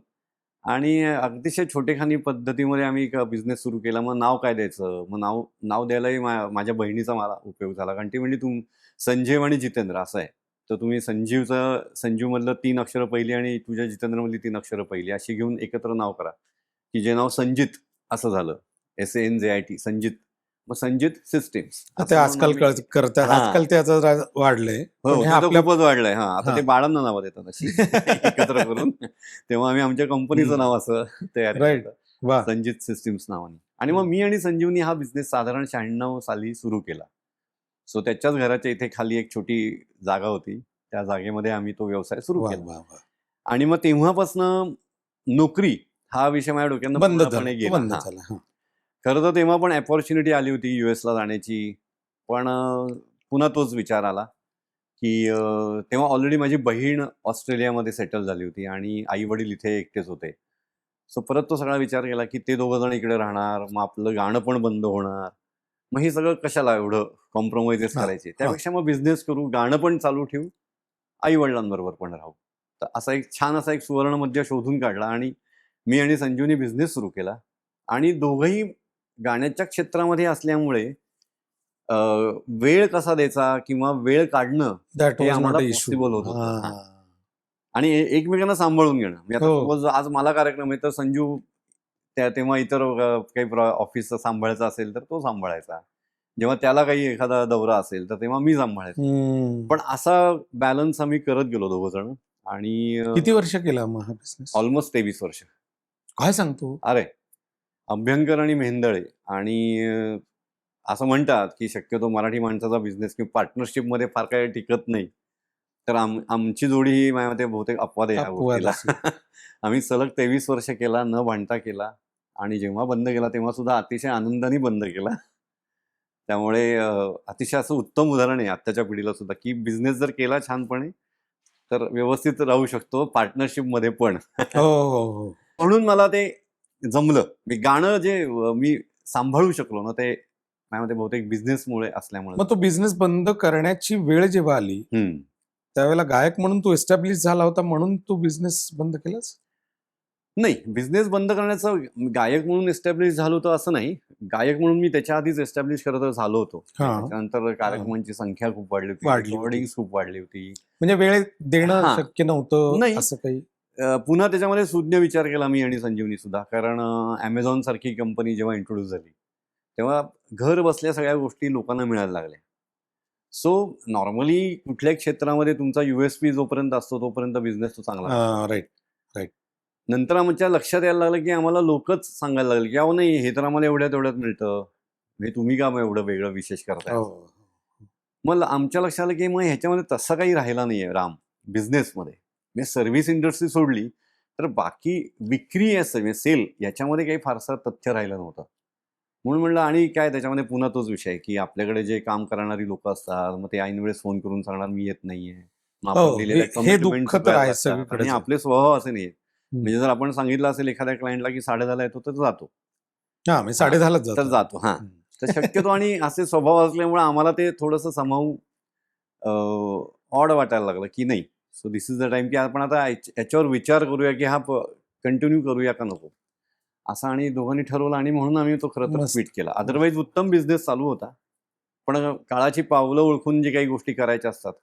आणि अतिशय छोटेखानी पद्धतीमध्ये आम्ही एक बिझनेस सुरू केला. मग नाव काय द्यायचं, मग नाव द्यायलाही माझ्या बहिणीचा मला उपयोग झाला. कारण ती म्हणजे संजीव आणि जितेंद्र असं आहे, तर तुम्ही संजीवमधलं 3 अक्षरं पहिली आणि तुझ्या जितेंद्रमधली 3 अक्षरं पहिली अशी घेऊन एकत्र नाव करा, की जे नाव संजित असं झालं. SANZIT संजित. मग संजित सिस्टीम्स ते आजकाल करतात. आजकाल त्याचं वाढलंय. हो, खूपच वाढलंय. आता ते बाळांना नावं देतात अशी एकत्र करून. तेव्हा आम्ही आमच्या कंपनीचं नाव असं तयार केलं, संजित सिस्टीम्स नावाने. आणि मग मी आणि संजीवनी हा बिझनेस साधारण 96 साली सुरू केला. सो त्याच्याच घराच्या इथे खाली एक छोटी जागा होती, त्या जागेमध्ये आम्ही तो व्यवसाय सुरू केला. आणि मग तेव्हापासनं नोकरी हा विषय माझ्या डोक्यानं बंद पूर्णपणे झालं, गेला. बंद हा. झालं. हा. खरं तर तेव्हा पण अपॉर्च्युनिटी आली होती US ला जाण्याची, पण पुन्हा तोच विचार आला की तेव्हा ऑलरेडी माझी बहीण ऑस्ट्रेलियामध्ये सेटल झाली होती आणि आई वडील इथे एकटेच होते. सो परत तो सगळा विचार केला की ते दोघं जण इकडे राहणार, मग आपलं गाणं पण बंद होणार, मग हे सगळं कशाला एवढं कॉम्प्रोमाइजेस हा, करायचे, हा. त्यापेक्षा मग बिझनेस करू, गाणं पण चालू ठेवू, आई वडिलांबरोबर पण राहू. तर असा एक छान असा एक सुवर्ण मध्य शोधून काढला आणि मी आणि संजूनी बिझनेस सुरू केला. आणि दोघंही गाण्याच्या क्षेत्रामध्ये असल्यामुळे वेळ कसा द्यायचा किंवा वेळ काढणं दॅट हे वॉज नॉट आम्हाला अ इश्यू. पॉसिबल होत होतं. हा. आणि एकमेकांना सांभाळून घेणं. मी आता हो. सपोज आज मला कार्यक्रम आहे तर संजू तेव्हा इतर काही ऑफिसचं सांभाळायचं असेल तर तो सांभाळायचा. जेव्हा त्याला काही एखादा दौरा असेल तर तेव्हा मी सांभाळायचो. पण असा बॅलन्स आम्ही करत गेलो दोघं जण आणि किती वर्ष केला मग हा बिझनेस? ऑलमोस्ट 23 वर्ष. काय सांगतो? अरे अभ्यंकर आणि मेहेंदळे आणि असं म्हणतात की शक्यतो मराठी माणसाचा बिझनेस किंवा पार्टनरशिपमध्ये फार काही टिकत नाही. तर आमची जोडी ही माझ्या मते बहुतेक अपवाद आहे ह्या अपवाद गोष्टीला. असेल. आम्ही सलग 23 वर्ष केला, न भांडता केला आणि जेव्हा बंद केला तेव्हा सुद्धा अतिशय आनंदाने बंद केला. त्यामुळे अतिशय असं उत्तम उदाहरण आहे आत्ताच्या पिढीला सुद्धा की बिझनेस जर केला छानपणे तर व्यवस्थित राहू शकतो पार्टनरशिपमध्ये पण. हो, हो, हो. म्हणून मला ते जमलं. मी गाणं जे मी सांभाळू शकलो ना ते माझ्यामध्ये बहुतेक बिझनेसमुळे असल्यामुळे. मग तो बिझनेस बंद करण्याची वेळ जेव्हा आली त्यावेळेला गायक म्हणून तू एस्टॅब्लिश झाला होता म्हणून तू बिझनेस बंद केलास? नाही, बिझनेस बंद करण्याचं गायक म्हणून एस्टॅब्लिश झालो होतो असं नाही. गायक म्हणून मी त्याच्या आधीच एस्टॅब्लिश करत झालो होतो. हा. त्याच्यानंतर कार्यक्रमांची संख्या खूप वाढली होती, वाढली होती. रेकॉर्डिंग्स खूप वाढली होती. म्हणजे वेळ देणं हा. शक्य नव्हतं नाही. असं काही? पुन्हा त्याच्यामध्ये सुज्ञ विचार केला मी आणि संजीवनी सुद्धा. कारण Amazon सारखी कंपनी जेव्हा इंट्रोड्यूस झाली तेव्हा घर बसल्या सगळ्या गोष्टी लोकांना मिळायला लागल्या. सो नॉर्मली कुठल्याही क्षेत्रामध्ये तुमचा USP जोपर्यंत असतो तोपर्यंत बिझनेस तो चांगला असतो. राईट. नंतर आमच्या लक्षात यायला लागलं की आम्हाला लोकच सांगायला लागले की अहो नाही हे तर आम्हाला एवढ्यात मिळतं, हे तुम्ही का मग एवढं वेगळं विशेष करताय. हो. मग आमच्या लक्षात आलं की मग ह्याच्यामध्ये तसं काही राहिला नाहीये राम बिझनेसमध्ये. मी सर्व्हिस इंडस्ट्री सोडली तर बाकी विक्री म्हणजे सेल याच्यामध्ये काही फारसं तथ्य राहिलं नव्हतं. म्हणून म्हणलं आणि काय त्याच्यामध्ये पुन्हा तोच विषय की आपल्याकडे जे काम करणारी लोक असतात मग ते ऐन वेळेस फोन करून सांगणार मी येत नाहीये. मग हो, आपण दिलेल्या हे commitments दुःख तर आहे लागतात. सगळीकडेच आणि आहे. आपले स्वभाव असे नाहीये. म्हणजे जर आपण सांगितलं असेल एखाद्या क्लायंटला की 10:30 येतो तर जातो. हा, मी 10:30 तर जातो. हा. तर शक्यतो आणि असे स्वभाव असल्यामुळे आम्हाला ते थोडंसं समावून ऑड वाटायला लागलं की नाही. So this is the time की आपण आता याच्यावर विचार करूया की हा कंटिन्यू करूया का नको असं आणि दोघांनी ठरवलं आणि म्हणून आम्ही तो खरं तर मस्त. ट्विट केला. अदरवाईज उत्तम बिझनेस चालू होता. पण काळाची पावलं ओळखून जी काही गोष्टी करायच्या असतात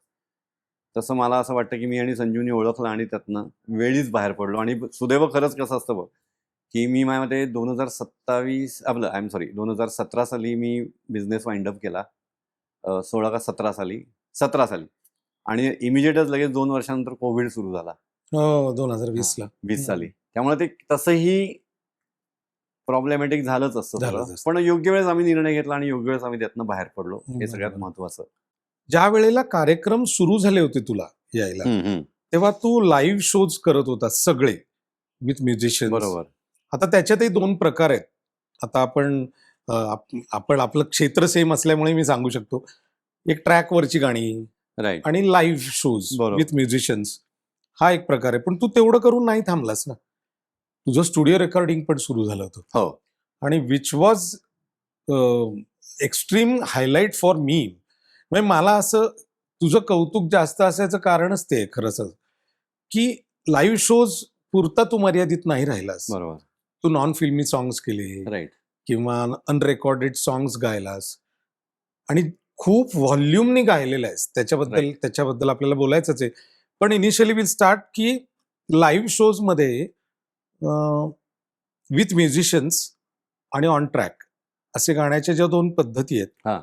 तसं मला असं वाटतं की मी आणि संजूनी ओळखलं आणि त्यातनं वेळीच बाहेर पडलो. आणि सुदैव खरंच कसं असतं बघ की मी माझ्यामध्ये 2017 साली मी बिझनेस वाइंड अप केला. 16 का 17 साली 17 साली आणि इमिजिएटच लगेच 2 वर्षानंतर कोविड सुरू झाला. हो, 2020 ला. 20 साली. त्यामुळे ते तसंही प्रॉब्लेमॅटिक झालंच असतं झालंच सगळं. असतं. पण योग्य वेळेस आम्ही निर्णय घेतला आणि योग्य वेळेस आम्ही त्यातनं बाहेर पडलो. हे सगळ्यात बरोबर. महत्वाचं. ज्या वेळेला कार्यक्रम सुरू झाले होते तुला यायला तेव्हा तू लाईव्ह शोज करत होता सगळे विथ म्युझिशियन्स. बरोबर. आता त्याच्यातही 2 प्रकार आहेत. आता आपण आपलं क्षेत्र सेम असल्यामुळे मी सांगू शकतो. एक ट्रॅकवरची गाणी राईट. आणि लाईव्ह शोज बरोबर. विथ म्युझिशियन्स हा एक प्रकार आहे. पण तू तेवढं करून नाही थांबलास ना. तुझं स्टुडिओ रेकॉर्डिंग पण सुरू झालं होतं. हो. आणि which was extreme highlight for me. म्हणजे मला असं तुझं कौतुक जास्त असायचं कारणच ते खरंच की लाईव्ह शोज पुरता तू मर्यादित नाही राहिलास. बरोबर. तू नॉन फिल्मी सॉंग्स केले राईट. किंवा अनरेकॉर्डेड सॉंग्स गायलास आणि खूप व्हॉल्यूमनी गायलेलं आहेस. त्याच्याबद्दल आपल्याला बोलायचंच आहे. पण इनिशियली विल स्टार्ट की लाईव्ह शोज मध्ये विथ म्युझिशियन्स आणि ऑन ट्रॅक असे गाण्याच्या ज्या 2 पद्धती आहेत. हा.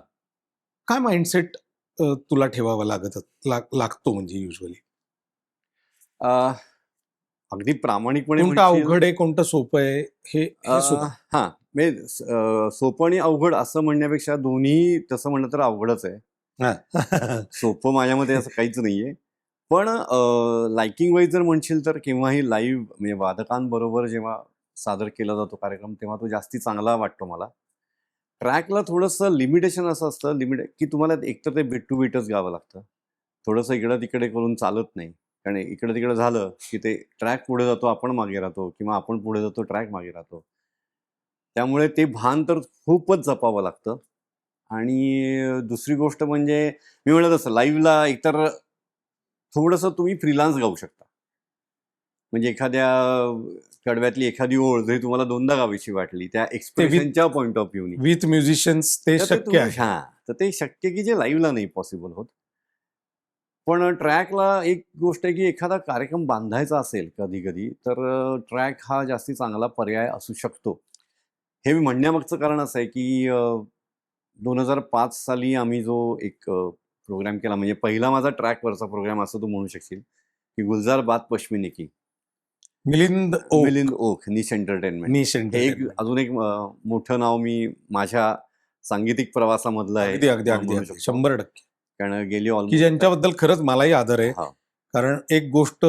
काय माइंडसेट तुला ठेवावा लागतो म्हणजे युजली? अगदी प्रामाणिकपणे कोणतं अवघड आहे कोणतं सोपं आहे हे सुद्धा? हा म्हणजे सोपं आणि अवघड असं म्हणण्यापेक्षा दोन्ही तसं म्हणलं तर अवघडच आहे. सोपं माझ्यामध्ये असं काहीच नाहीये. पण लाइकिंग वाईज जर म्हणशील तर केव्हाही लाईव्ह म्हणजे वादकांबरोबर जेव्हा सादर केला जातो कार्यक्रम तेव्हा तो जास्ती चांगला वाटतो मला. ट्रॅकला थोडंसं लिमिटेशन असं असतं की तुम्हाला एकतर ते बीट टू बीटच गावं लागतं. थोडंसं इकडं तिकडे करून चालत नाही. कारण इकडं तिकडं झालं की ते ट्रॅक पुढे जातो, आपण मागे राहतो किंवा आपण पुढे जातो, ट्रॅक मागे राहतो. त्यामुळे ते भान तर खूपच जपावं लागतं. आणि दुसरी गोष्ट म्हणजे मी म्हणलं तसं लाईव्हला एकतर थोडंसं तुम्ही फ्रीलान्स गाऊ शकता. म्हणजे एखाद्या कडव्यातली एखादी ओळ जरी तुम्हाला दोनदा गावीशी वाटली त्या एक्सप्रेशनच्या पॉइंट ऑफ व्ह्यूनी विथ म्युझिशियन्स ते तर ते शक्य तुम्ही आहे. तर ते शक्य की जे लाईव्हला नाही पॉसिबल होत. पण ट्रॅकला एक गोष्ट आहे की एखादा कार्यक्रम बांधायचा असेल कधी-कधी तर ट्रॅक हा जास्ती चांगला पर्याय असू शकतो. हे मी म्हणण्यामागचं कारण असं आहे की 2005 साली आम्ही जो एक प्रोग्राम केला म्हणजे पहिला माझा ट्रॅकवरचा प्रोग्राम असं तू म्हणू शकशील, की गुलजार बात पश्मिने की. मिलिंद ओक, मिलिंद ओक, निश एंटरटेनमेंट. निश हे एक एंटरटेनमेंट. अजून एक मोठं नाव मी माझ्या सांगीतिक प्रवासामधलं आहे अगदी अगदी अगदी म्हणू अगदी शकतो. 100% कारण गेली की ऑलमोस्ट ज्यांच्याबद्दल खरंच मलाही आदर आहे. हां. कारण एक गोष्ट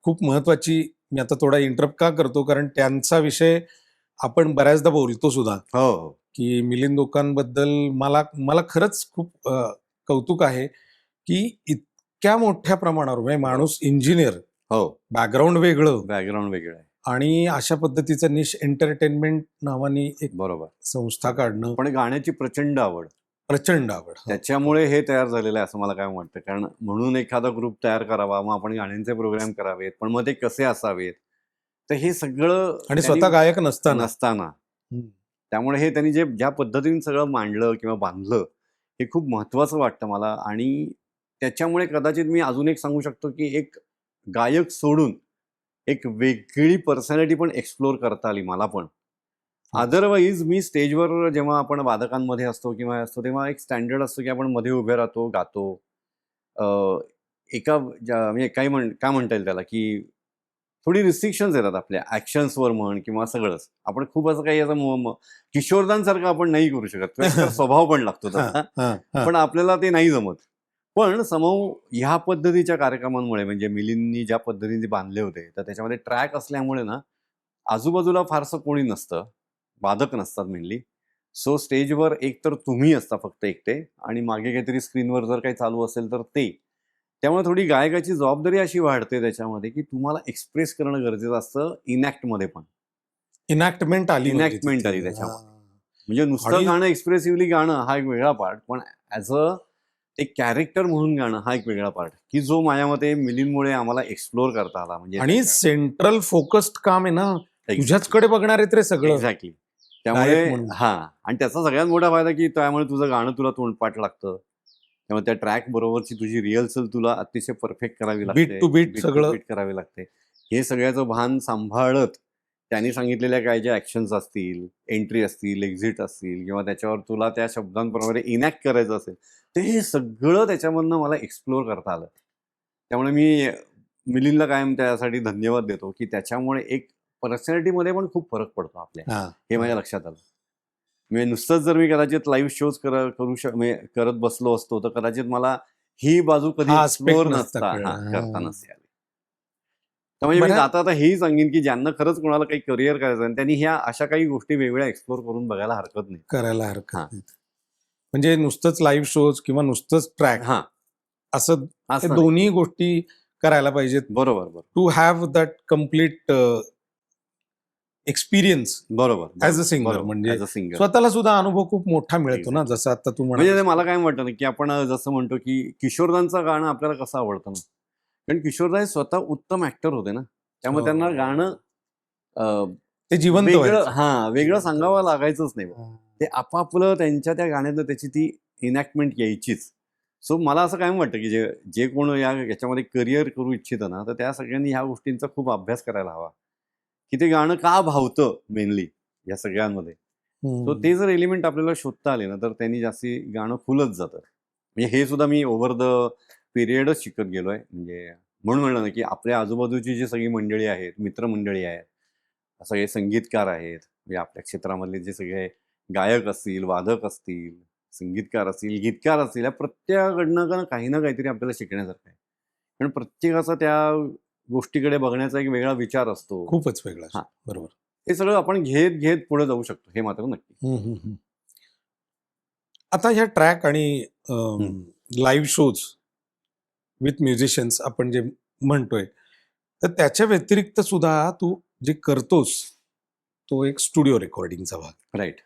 खूप महत्वाची, मी आता थोडा इंटरप्ट का करतो, कारण त्यांचा विषय आपण बऱ्याचदा बोलतो सुद्धा, हो, हो. की मिलिंद ओकांबद्दल मला मला खरंच खूप कौतुक आहे, की इतक्या मोठ्या प्रमाणावर म्हणजे माणूस इंजिनियर, हो. बॅकग्राऊंड वेगळं बॅकग्राऊंड वेगळं आहे. आणि अशा पद्धतीचं निश एंटरटेनमेंट नावानी एक बरोबर. संस्था काढणं, पण गाण्याची प्रचंड आवड. प्रचंड आवड. हो. त्याच्यामुळे हे तयार झालेलं आहे असं मला काय वाटतं. कारण म्हणून एखादा ग्रुप तयार करावा, मग आपण गाण्यांचे प्रोग्राम करावेत. पण मग ते कसे असावेत? तर हे सगळं आणि त्यांनी स्वतः गायक नसताना. नसताना. हम्म. त्यामुळे हे त्यांनी ज्या पद्धतीने सगळं मांडलं किंवा बांधलं, हे खूप महत्त्वाचं वाटतं मला. आणि त्याच्यामुळे कदाचित मी अजून एक सांगू शकतो, की एक गायक सोडून एक वेगळी पर्सनॅलिटी पण एक्सप्लोर करता आली मला पण. अदरवाईज मी स्टेजवर जेव्हा आपण वादकांमध्ये असतो किंवा असतो तेव्हा एक स्टँडर्ड असतो की आपण मध्ये उभे राहतो, गातो. अ, म्हणजे काय म्हणता येईल त्याला की थोडी रिस्ट्रिक्शन्स येतात आपल्या ॲक्शन्सवर म्हण किंवा सगळंच. आपण खूप असं काही असं किशोरदांसारखं आपण नाही करू शकत. किंवा त्याचा स्वभाव पण लागतो हां, तसा. हां, हां. पण आपल्याला ते नाही जमत. पण ह्या पद्धतीच्या कार्यक्रमांमुळे म्हणजे मिलिंदनी ज्या पद्धतीने बांधले होते, तर त्याच्यामध्ये ट्रॅक असल्यामुळे ना, आजूबाजूला फारसं कोणी नसतं. वादक नसतात मेनली. सो स्टेजवर एक तर तुम्ही असता फक्त एकटे आणि मागे काहीतरी स्क्रीनवर जर काही चालू असेल तर ते. त्यामुळे थोडी गायकाची जबाबदारी अशी वाढते त्याच्यामध्ये, की तुम्हाला एक्सप्रेस करणं गरजेचं असतं इनॅक्टमध्ये पण. इनॅक्टमेंट आली म्हणजे इनॅक्टमेंट तिथे. आली त्याच्यामध्ये. हां. म्हणजे नुसतं आणि गाणं एक्सप्रेसिव्हली गाणं हा एक वेगळा पार्ट, पण ॲज अ एक कॅरेक्टर म्हणून गाणं हा एक वेगळा पार्ट, की जो माझ्या मते मिलिंदमुळे आम्हाला एक्सप्लोर करता आला. म्हणजे आणि सेंट्रल फोकस्ड काम आहे ना, एक्झॅक्टली. तुझ्याचकडे बघणार आहेत रे सगळं एक्झॅक्टली. गायक त्यामुळे म्हणून. हां. आणि त्याचा सगळ्यात मोठा फायदा की त्यामुळे तुझं गाणं तुला तोंडपाठ लागतं. त्यामुळे त्या ट्रॅक बरोबरची तुझी रिहर्सल तुला अतिशय परफेक्ट करावी बीट लागते. टू बीट बीट टू सगळं. बीट करावी लागते. हे सगळ्याचं भान सांभाळत त्यांनी सांगितलेल्या काही ज्या ॲक्शन्स असतील, एंट्री असतील, एक्झिट असतील किंवा त्याच्यावर तुला त्या शब्दांप्रमाणे इनॅक्ट करायचं असेल, तर हे सगळं त्याच्यामधनं मला एक्सप्लोर करता आलं. त्यामुळे मी मिलिंदला कायम त्यासाठी धन्यवाद देतो, की त्याच्यामुळे एक पर्सनॅलिटीमध्ये पण खूप फरक पडतो आपल्या. हां, हे हां. माझ्या लक्षात आलं. म्हणजे नुसतंच जर मी कदाचित लाईव्ह शोज म्हणजे करत बसलो असतो, तर कदाचित मला ही बाजू कधी हा एक्सप्लोर आस्पेक्ट नसता नसता कळला. करता हां. नसते आली. तर म्हणजे मी बऱ्या आता हेही सांगेन, की ज्यांना खरंच कोणाला काही करिअर करायचं आहे, त्यांनी ह्या अशा काही गोष्टी वेगळ्या एक्सप्लोर करून बघायला हरकत नाही. करायला हरकत हां. नाही. म्हणजे नुसतंच लाईव्ह शोज किंवा नुसतंच ट्रॅक हां. असं हे असं नाही. दोन्ही गोष्टी करायला पाहिजेत. बरोबर, बरोबर. To have that complete experience बरोबर, ॲज अ बरोबर, सिंगर. बरोबर. म्हणजे ॲज अ सिंगर. स्वतःला सुद्धा अनुभव खूप मोठा मिळतो ना, एक्झॅक्टली. जसं आता तू म्हणजे ते म्हणालास. मला काय वाटतं ना, की आपण जसं म्हणतो, की किशोरदांचं गाणं आपल्याला कसं आवडतं ना, कारण किशोरदा हे स्वतः उत्तम ॲक्टर होते ना. त्यामुळे त्यांना गाणं हो. अ, ते जिवंत वेगळं व्हायचं. वेगळं जिवंत सांगावं व्हायचं. लागायचंच नाही. हां. ते आपापलं त्यांच्या त्या गाण्यातनं त्याची ती इनॅक्टमेंट यायचीच. सो मला असं कायम वाटतं, की जे जे कोण याच्यामध्ये करिअर करू इच्छितं ना, तर त्या सगळ्यांनी ह्या गोष्टींचा खूप अभ्यास करायला हवा, की ते गाणं का भावतं मेनली या सगळ्यांमध्ये. सो हं. ते जर एलिमेंट आपल्याला शोधता आले ना, तर त्यांनी जास्ती गाणं खुलत जातं. म्हणजे हे सुद्धा मी ओव्हर द पिरियडच शिकत गेलोय. म्हणजे म्हणून म्हणलं ना, की आपल्या आजूबाजूची जी सगळी मंडळी आहेत, मित्रमंडळी आहेत, सगळे संगीतकार आहेत, म्हणजे आपल्या क्षेत्रामधले जे सगळे गायक असतील, वादक असतील, संगीतकार असतील, गीतकार असतील, या प्रत्येकाकडनं काही ना काहीतरी आपल्याला शिकण्यासारखं आहे. कारण प्रत्येकाचा त्या गोष्टीकडे बघण्याचा एक वेगळा विचार असतो. खूपच वेगळा. हा. बरोबर. हे सगळं आपण घेत घेत पुढे जाऊ शकतो, हे मात्र नक्की. आता ह्या ट्रॅक आणि लाईव्ह शोज विथ म्युझिशियन्स आपण जे म्हणतोय, तर त्याच्या व्यतिरिक्त सुद्धा तू जे करतोस तो एक स्टुडिओ रेकॉर्डिंगचा भाग. राईट.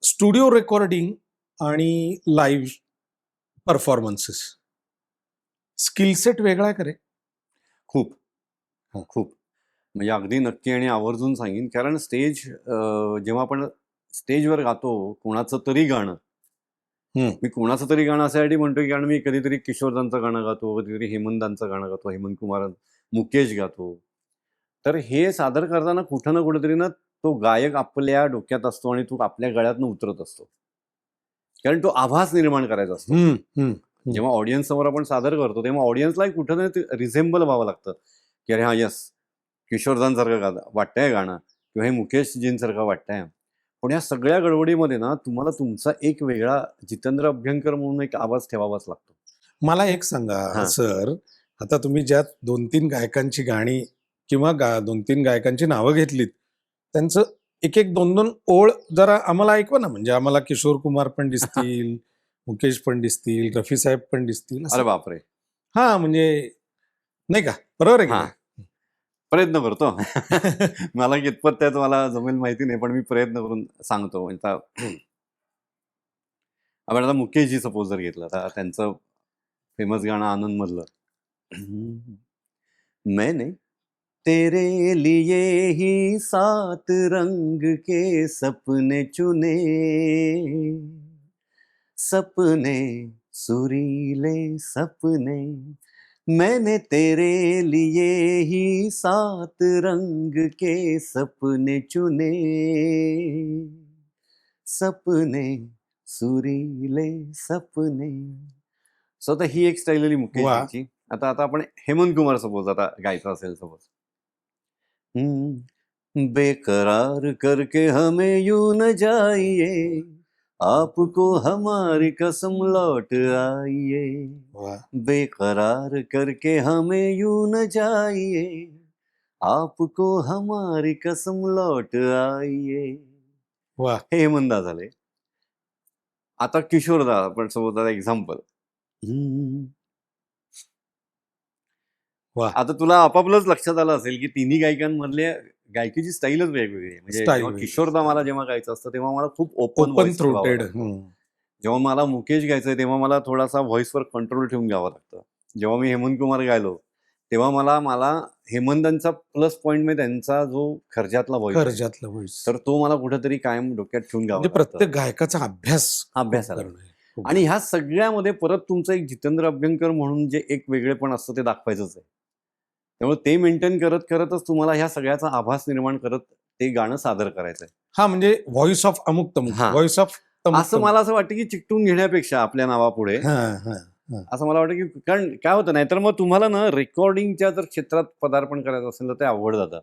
स्टुडिओ रेकॉर्डिंग आणि लाईव्ह परफॉर्मन्सेस स्किल सेट वेगळा आहे का रे? खूप हा. खूप म्हणजे अगदी नक्की आणि आवर्जून सांगेन. कारण जेव्हा आपण स्टेजवर गातो कोणाचं तरी गाणं, मी कोणाचं तरी गाणं अशासाठी म्हणतोय कारण मी कधीतरी किशोरदांचं गाणं गातो, कधीतरी हेमंतांचं गाणं गातो, हेमंत कुमार, मुकेश गातो. तर हे सादर करताना कुठं ना कुठेतरी ना तो गायक आपल्या डोक्यात असतो आणि तो आपल्या गळ्यातनं उतरत असतो, कारण तो आभास निर्माण करायचा असतो. जेव्हा ऑडियन्स समोर आपण सादर करतो तेव्हा ऑडियन्सला कुठं ना ते रिझेंबल व्हावं लागतं की अरे हा यस किशोरदांसारखं वाटतंय गाणं किंवा हे मुकेशजींसारखं वाटतंय. पण या सगळ्या गडबडीमध्ये ना तुम्हाला तुमचा एक वेगळा जितेंद्र अभ्यंकर म्हणून एक आवाज ठेवावाच लागतो. मला एक सांगा सर, आता तुम्ही ज्या 2-3 गायकांची गाणी किंवा 2-3 गायकांची नावं घेतलीत, त्यांचं एक 2-2 ओळ जरा आम्हाला ऐकवा ना. म्हणजे आम्हाला किशोर कुमार पण दिसतील, मुकेश पण दिसतील, रफी साहेब पण दिसतील. अरे बापरे. हा, म्हणजे नाही का, बरोबर आहे की? प्रयत्न करतो. मला कितपत त्यात मला जमेल माहिती नाही, पण मी प्रयत्न करून सांगतो. आपण आता मुकेशजी सपोज जर घेतलं तर त्यांचं फेमस गाणं आनंद मधलं, मैंने तेरे लिए ही 7 रंग के सपने चुने, सपने सुरीले सपने, मैंने तेरे लिए ही 7 रंग के सपने चुने, सपने सुरीले सपने. सो आता ही एक स्टाईल आली मुकेशची. आता आपण हेमंत कुमार सपोज आता गायचा असेल सपोज, बेकरार करके हमें यूं न जाइए, आपको हमारी कसम लौट आइए, बेकरार करके हमें यूं न जाइए, आपको हमारी कसम लौट आइए. हे हेमंतदा झाले. आता किशोरदा आपण सोबत आता एक्झाम्पल, आता तुला आपापलंच लक्षात आलं असेल की तिन्ही गायकांमधले गायकीची स्टाईलच वेगवेगळी आहे. म्हणजे जेव्हा किशोरदा मला जेव्हा गायचं असतं तेव्हा मला खूप ओपन थ्रोटेड, जेव्हा मला मुकेश गायचंय तेव्हा मला थोडासा व्हॉइसवर कंट्रोल ठेवून घ्यावा लागतं. जेव्हा मी हेमंत कुमार गायलो तेव्हा मला हेमंतांचा प्लस पॉइंट म्हणजे त्यांचा जो खर्जातला व्हॉइस, तर तो मला कुठेतरी कायम डोक्यात ठेवून घ्यावा. प्रत्येक गायकाचा अभ्यास आणि ह्या सगळ्यामध्ये परत तुमचं एक जितेंद्र अभ्यंकर म्हणून जे एक वेगळेपण असतं ते दाखवायचंच आहे. त्यामुळे ते मेंटेन करतच तुम्हाला ह्या सगळ्याचा आभास निर्माण करत ते गाणं सादर करायचं आहे. हा, म्हणजे व्हॉइस ऑफ अमुक तमुक, व्हॉइस ऑफ असं मला असं वाटतं की चिकटून घेण्यापेक्षा आपल्या नावापुढे असं मला वाटतं की, कारण काय होतं नाहीतर मग तुम्हाला ना रेकॉर्डिंगच्या जर क्षेत्रात पदार्पण करायचं असेल तर ते अवघड जातं.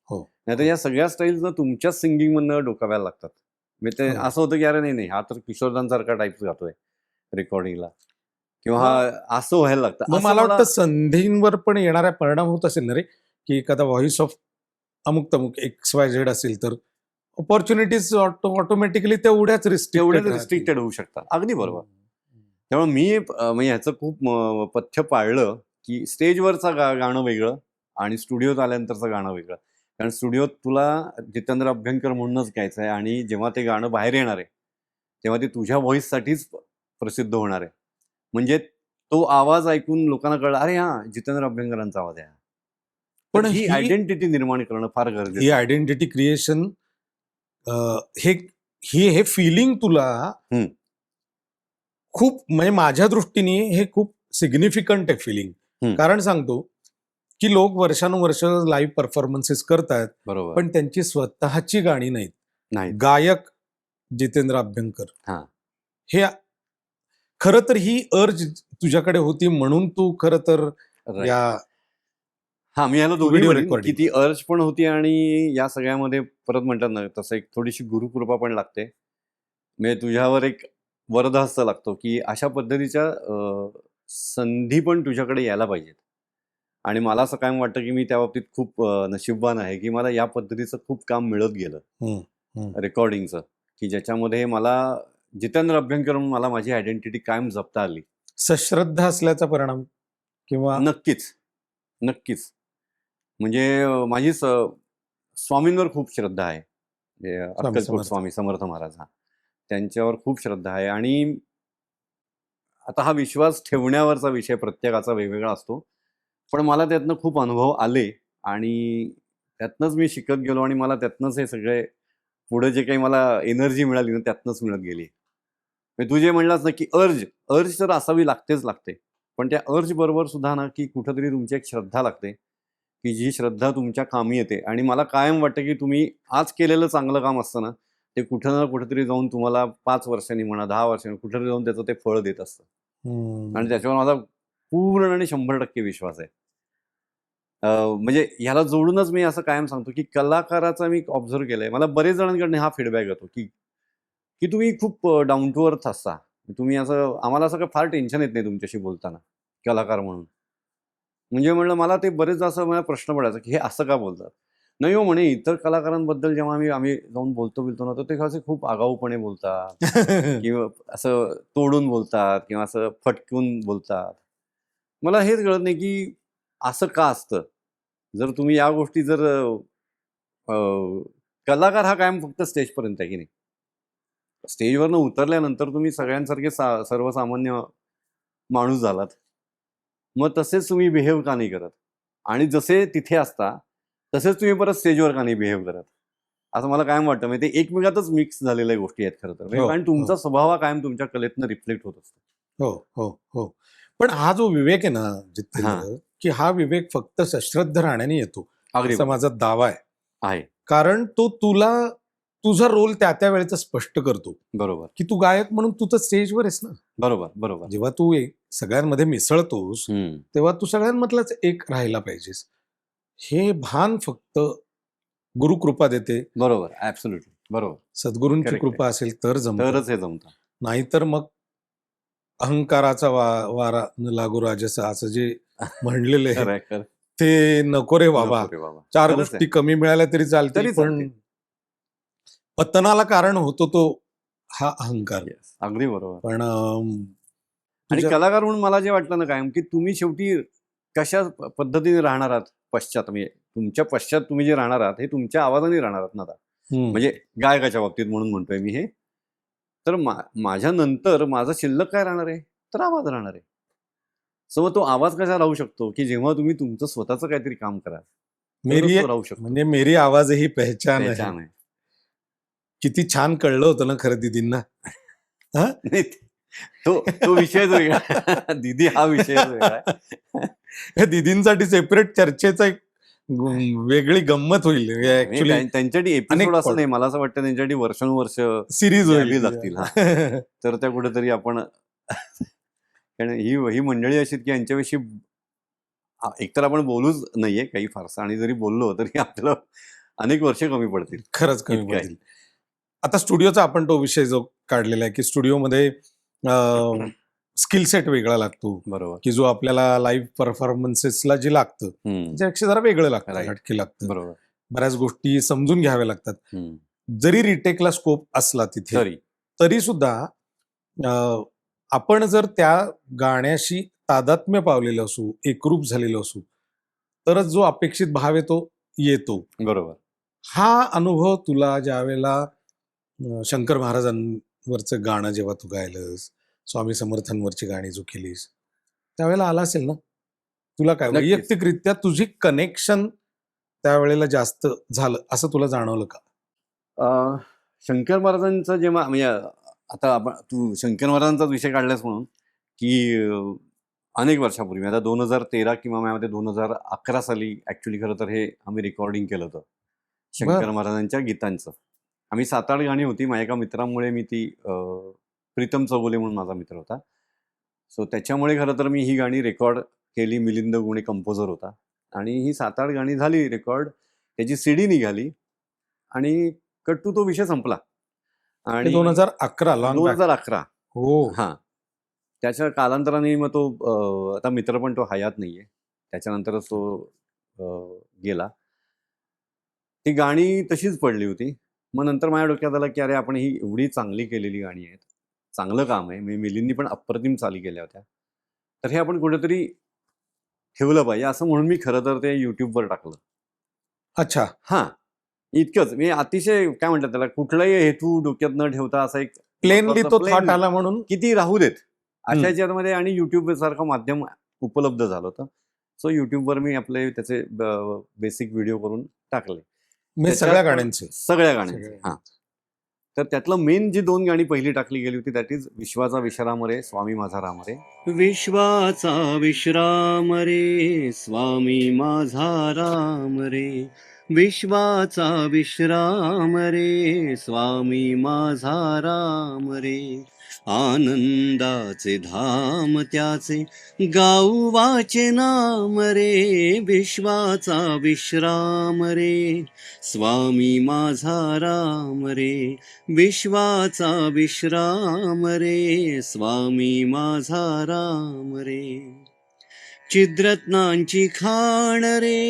नाहीतर या सगळ्या स्टाईल्स ना तुमच्याच सिंगिंग मधनं डोकाव्याला लागतात. म्हणजे ते असं होतं की अरे नाही हा तर किशोरदांसारखा टाईप गातोय रेकॉर्डिंगला, किंवा असं व्हायला लागतं. मला वाटतं संधींवर पण येणारा परिणाम होत असेल ना रे, की एखादा व्हॉइस ऑफ अमुक तमुक XYZ असेल तर ऑपॉर्च्युनिटीज ऑटोमॅटिकली तेवढ्याच रिस्ट्रिक्टेड होऊ शकतात. अगदी बरोबर. त्यामुळे मी म्हणजे ह्याचं खूप पथ्य पाळलं की स्टेजवरचं गाणं वेगळं आणि स्टुडिओत आल्यानंतरचं गाणं वेगळं. कारण स्टुडिओत तुला जितेंद्र अभ्यंकर म्हणूनच गायचं आहे आणि जेव्हा ते गाणं बाहेर येणार आहे तेव्हा ते तुझ्या व्हॉइससाठीच प्रसिद्ध होणार आहे. म्हणजे तो आवाज ऐकून लोकांना कळलं अरे हा जितेंद्र अभ्यंकरांचा आवाज आहे. पण ही आयडेंटिटी निर्माण करणं फार गरजेचं. ही आयडेंटिटी क्रिएशन, हे फिलिंग तुला खूप, म्हणजे माझ्या दृष्टीने हे खूप सिग्निफिकंट आहे फिलिंग. कारण सांगतो की लोक वर्षानुवर्ष लाईव्ह परफॉर्मन्सेस करतात, बरोबर, पण त्यांची स्वतःची गाणी नाहीत. गायक जितेंद्र अभ्यंकर, हे खरं तर ही अर्ज तुझ्याकडे होती म्हणून तू खरं तर मी ह्याला दोन्ही की ती अर्ज पण होती आणि या सगळ्यामध्ये परत म्हणतात ना तसं एक थोडीशी गुरुकृपा पण लागते. म्हणजे तुझ्यावर एक वरदहस्त लागतो की अशा पद्धतीच्या संधी पण तुझ्याकडे यायला पाहिजेत. आणि मला असं कायम वाटतं की मी त्या बाबतीत खूप नशीबवान आहे की मला या पद्धतीचं खूप काम मिळत गेलं हम्म, हम्म. रेकॉर्डिंगचं, की ज्याच्यामध्ये मला जितेंद्र अभ्यंकर म्हणून मला माझी आयडेंटिटी कायम जपता आली. सश्रद्धा असल्याचा परिणाम किंवा नक्कीच, नक्कीच. म्हणजे माझी स्वामींवर खूप श्रद्धा आहे. म्हणजे स्वामी अक्कलकोट समर्थ. स्वामी समर्थ महाराज, हा, त्यांच्यावर खूप श्रद्धा आहे. आणि आता हा विश्वास ठेवण्यावरचा विषय प्रत्येकाचा वेगवेगळा असतो, पण मला त्यातनं खूप अनुभव आले आणि त्यातनंच मी शिकत गेलो आणि मला त्यातनंच हे सगळे पुढे जे काही मला एनर्जी मिळाली ना त्यातनंच मिळत गेली. म्हणजे तू जे म्हणलास ना की अर्ज तर असावी लागतेच लागते, पण त्या अर्ज बरोबर सुद्धा ना की कुठंतरी तुमची एक श्रद्धा लागते, की जी श्रद्धा तुमच्या कामी येते. आणि मला कायम वाटतं की तुम्ही आज केलेलं चांगलं काम असतं ना, ते कुठं ना कुठेतरी जाऊन तुम्हाला 5 वर्षांनी म्हणा 10 वर्षांनी कुठेतरी जाऊन त्याचं ते फळ देत असतं. आणि त्याच्यावर माझा पूर्ण आणि 100% विश्वास आहे. म्हणजे ह्याला जोडूनच मी असं कायम सांगतो की कलाकाराचा मी ऑब्झर्व केलंय, मला बरेच जणांकडनं हा फीडबॅक येतो की की तुम्ही खूप डाऊन टू अर्थ असता. तुम्ही असं, आम्हाला असं काही फार टेन्शन येत नाही तुमच्याशी बोलताना, कलाकार म्हणून. म्हणजे म्हणलं मला ते बरेच असं मला प्रश्न पडायचा की हे असं का बोलतात? नाही हो म्हणे, इतर कलाकारांबद्दल जेव्हा आम्ही जाऊन बोलतो ना, तर ते असे खूप आगाऊपणे बोलतात किंवा असं तोडून बोलतात किंवा असं फटकून बोलतात. मला हेच कळत नाही की असं का असतं? जर तुम्ही या गोष्टी जर अ, कलाकार हा कायम फक्त स्टेजपर्यंत आहे की नाही. स्टेजवरनं उतरल्यानंतर तुम्ही सगळ्यांसारखे सर्वसामान्य माणूस झालात. मग तसेच तुम्ही बिहेव का नाही करत? आणि जसे तिथे असता, तसेच तुम्ही परत स्टेजवर का नाही बिहेव करत? असं मला कायम वाटतं. म्हणजे ते एकमेकातच मिक्स झालेल्या गोष्टी आहेत खरं तर. म्हणजे हो, कारण हो. तुमचा स्वभाव हा कायम तुमच्या कलेतनं रिफ्लेक्ट होत असतो. हो, हो, हो. पण हा जो विवेक आहे ना हां. जितेंद्र, की हा विवेक फक्त सश्रद्ध राहण्याने येतो, अगदी असा बरोबर. माझा दावा आहे. आहे. कारण तो तुला तुझा रोल त्या त्या वेळेचा स्पष्ट करतो, बरोबर. की तू गायक म्हणून तू तर स्टेजवर आहेस ना. बरोबर, बरोबर. जेव्हा तू सगळ्यांमध्ये मिसळतोस, हं. तेव्हा तू सगळ्यांमधलाच एक राहायला पाहिजेस. हे भान फक्त गुरुकृपा देते. बरोबर. ॲब्सोल्युटली. बरोबर. सद्गुरूंची करेक्ट आहे. कृपा असेल तर जमतं. तरच हे जमतं. नाहीतर मग अहंकाराचा वारा न लागू राजसा असं जे म्हणलेलं आहे, खरं आहे, खरं. ते नको रे बाबा. नको रे बाबा. 4 खरंच गोष्टी आहे. कमी मिळाल्या तरी चालतील, तरी पण चालते. पतनाला कारण होतो तो हा अहंकार. येस. अगदी बरोबर. पण आणि तुझ्या कलाकार म्हणून मला जे वाटतं ना कायम, की तुम्ही शेवटी कशा पद्धतीने राहणार आहात पश्चात, म्हणजे तुमच्या पश्चात तुम्ही जे राहणार आहात, हे तुमच्या आवाजाने राहणार आहात ना आता. हं. म्हणजे गायकाच्या बाबतीत म्हणून म्हणतोय मी हे. तर माझ्या नंतर माझं शिल्लक काय राहणार आहे? तर आवाज राहणार आहे. सो मग तो आवाज कसा राहू शकतो, की जेव्हा तुम्ही तुमचं स्वतःचं काहीतरी काम कराल, मेरी तरच तो राहू शकतो. म्हणजे मेरी आवाज ही पहचान आहे. पहचान आहे. किती छान कळलं होतं ना खरं दीदींना. हां? नाही, तो तो विषयच वेगळा आहे. दीदी हा विषयच वेगळा आहे. हे दीदींसाठी सेपरेट चर्चेचा एक वेगळी गंमत होईल म्हणजे ऍक्च्युली. त्यांच्यासाठी एपिसोड असं नाही, मला असं वाटतं त्यांच्यासाठी वर्षानुवर्ष सिरीज होईल घ्यावी ती. लागतील. हा. तर त्या कुठेतरी आपण कारण ही ही मंडळी अशी आहेत की यांच्याविषयी एकतर आपण बोलूच नाहीये काही फारसं, आणि जरी बोललो तरी आपल्याला अनेक वर्षे कमी पडतील. खरंच कमी इतकं आहे. पडतील. आता स्टुडिओचा आपण तो विषय जो काढलेला आहे, की स्टुडिओमध्ये स्किल सेट वेगळा लागतो, बरोबर. की जो आपल्याला लाईव्ह परफॉर्मन्सेसला जे लागतं हम्म. त्याच्यापेक्षा जरा वेगळं लागतं, Right. हटके लागतं. बरोबर. बऱ्याच गोष्टी समजून घ्याव्या लागतात. हम्म. जरी रिटेकला स्कोप असला तिथे, तरी सुद्धा आपण जर त्या गाण्याशी तादात्म्य पावलेलं असू, एकरूप झालेलो असू, तरच जो अपेक्षित भाव आहे तो येतो. बरोबर. हा अनुभव तुला ज्यावेळेला शंकर महाराजांवरचं गाणं जेव्हा तू गायलंस, स्वामी समर्थांवरची गाणी जो केलीस, त्यावेळेला आला असेल ना? तुला काय नक्कीच. वैयक्तिकरित्या तुझी कनेक्शन त्यावेळेला जास्त झालं असं तुला जाणवलं का? शंकर महाराजांचं जेव्हा म्हणजे आता आपण तू शंकर महाराजांचाच विषय काढलास म्हणून, की अनेक वर्षापूर्वी आता 2013 किंवा माझ्या 2011 साली ऍक्च्युली खरं तर हे आम्ही रेकॉर्डिंग केलं होतं शंकर महाराजांच्या गीतांचं. आम्ही 7-8 गाणी होती. माझ्या एका मित्रामुळे मी ती प्रीतम चौगुले म्हणून माझा मित्र होता. सो त्याच्यामुळे खरं तर मी ही गाणी रेकॉर्ड केली. मिलिंद गुणे कंपोजर होता आणि ही 7-8 गाणी झाली रेकॉर्ड. त्याची CD निघाली आणि कट टू तो विषय संपला. आणि 2011 लॉंग बॅक. 2011 हो. हां. त्याच्या कालांतराने मग तो आता मित्र पण तो हयात नाहीये, त्याच्यानंतरच तो गेला. ती गाणी तशीच पडली होती. मग नंतर माझ्या डोक्यात आलं की अरे आपण ही एवढी चांगली केलेली गाणी आहेत, चांगलं काम आहे, मिलिंदनी पण अप्रतिम चाली केल्या होत्या, तर हे आपण कुठेतरी ठेवलं पाहिजे, असं म्हणून मी खरं तर ते युट्यूबवर टाकलं. अच्छा. हां, इतकंच. मी अतिशय काय म्हणतात त्याला, कुठलाही हेतू डोक्यात न ठेवता असा एक प्लेनली तो plain थॉट आला म्हणून. किती राहू देत अशा हम्म. ह्याच्यामध्ये, आणि युट्यूब सारखं माध्यम उपलब्ध झालं होतं. सो युट्यूबवर मी आपले त्याचे बेसिक व्हिडिओ करून टाकले. मी सगळ्या गाण्यांचे. सगळ्या गाण्यांचे. हां. तर त्यातलं मेन जी 2 गाणी पहिली टाकली गेली होती दॅट इज विश्वाचा विश्राम रे स्वामी माझा राम रे. विश्वाचा विश्राम रे स्वामी माझा राम रे, विश्वाचा विश्राम रे स्वामी माझा राम रे, आनंदाचे धाम त्याचे गाऊ वाचे नाम रे, विश्वाचा विश्राम रे स्वामी माझा राम रे, विश्वाचा विश्राम रे स्वामी माझा राम रे, चिद्रत्नांची खाण रे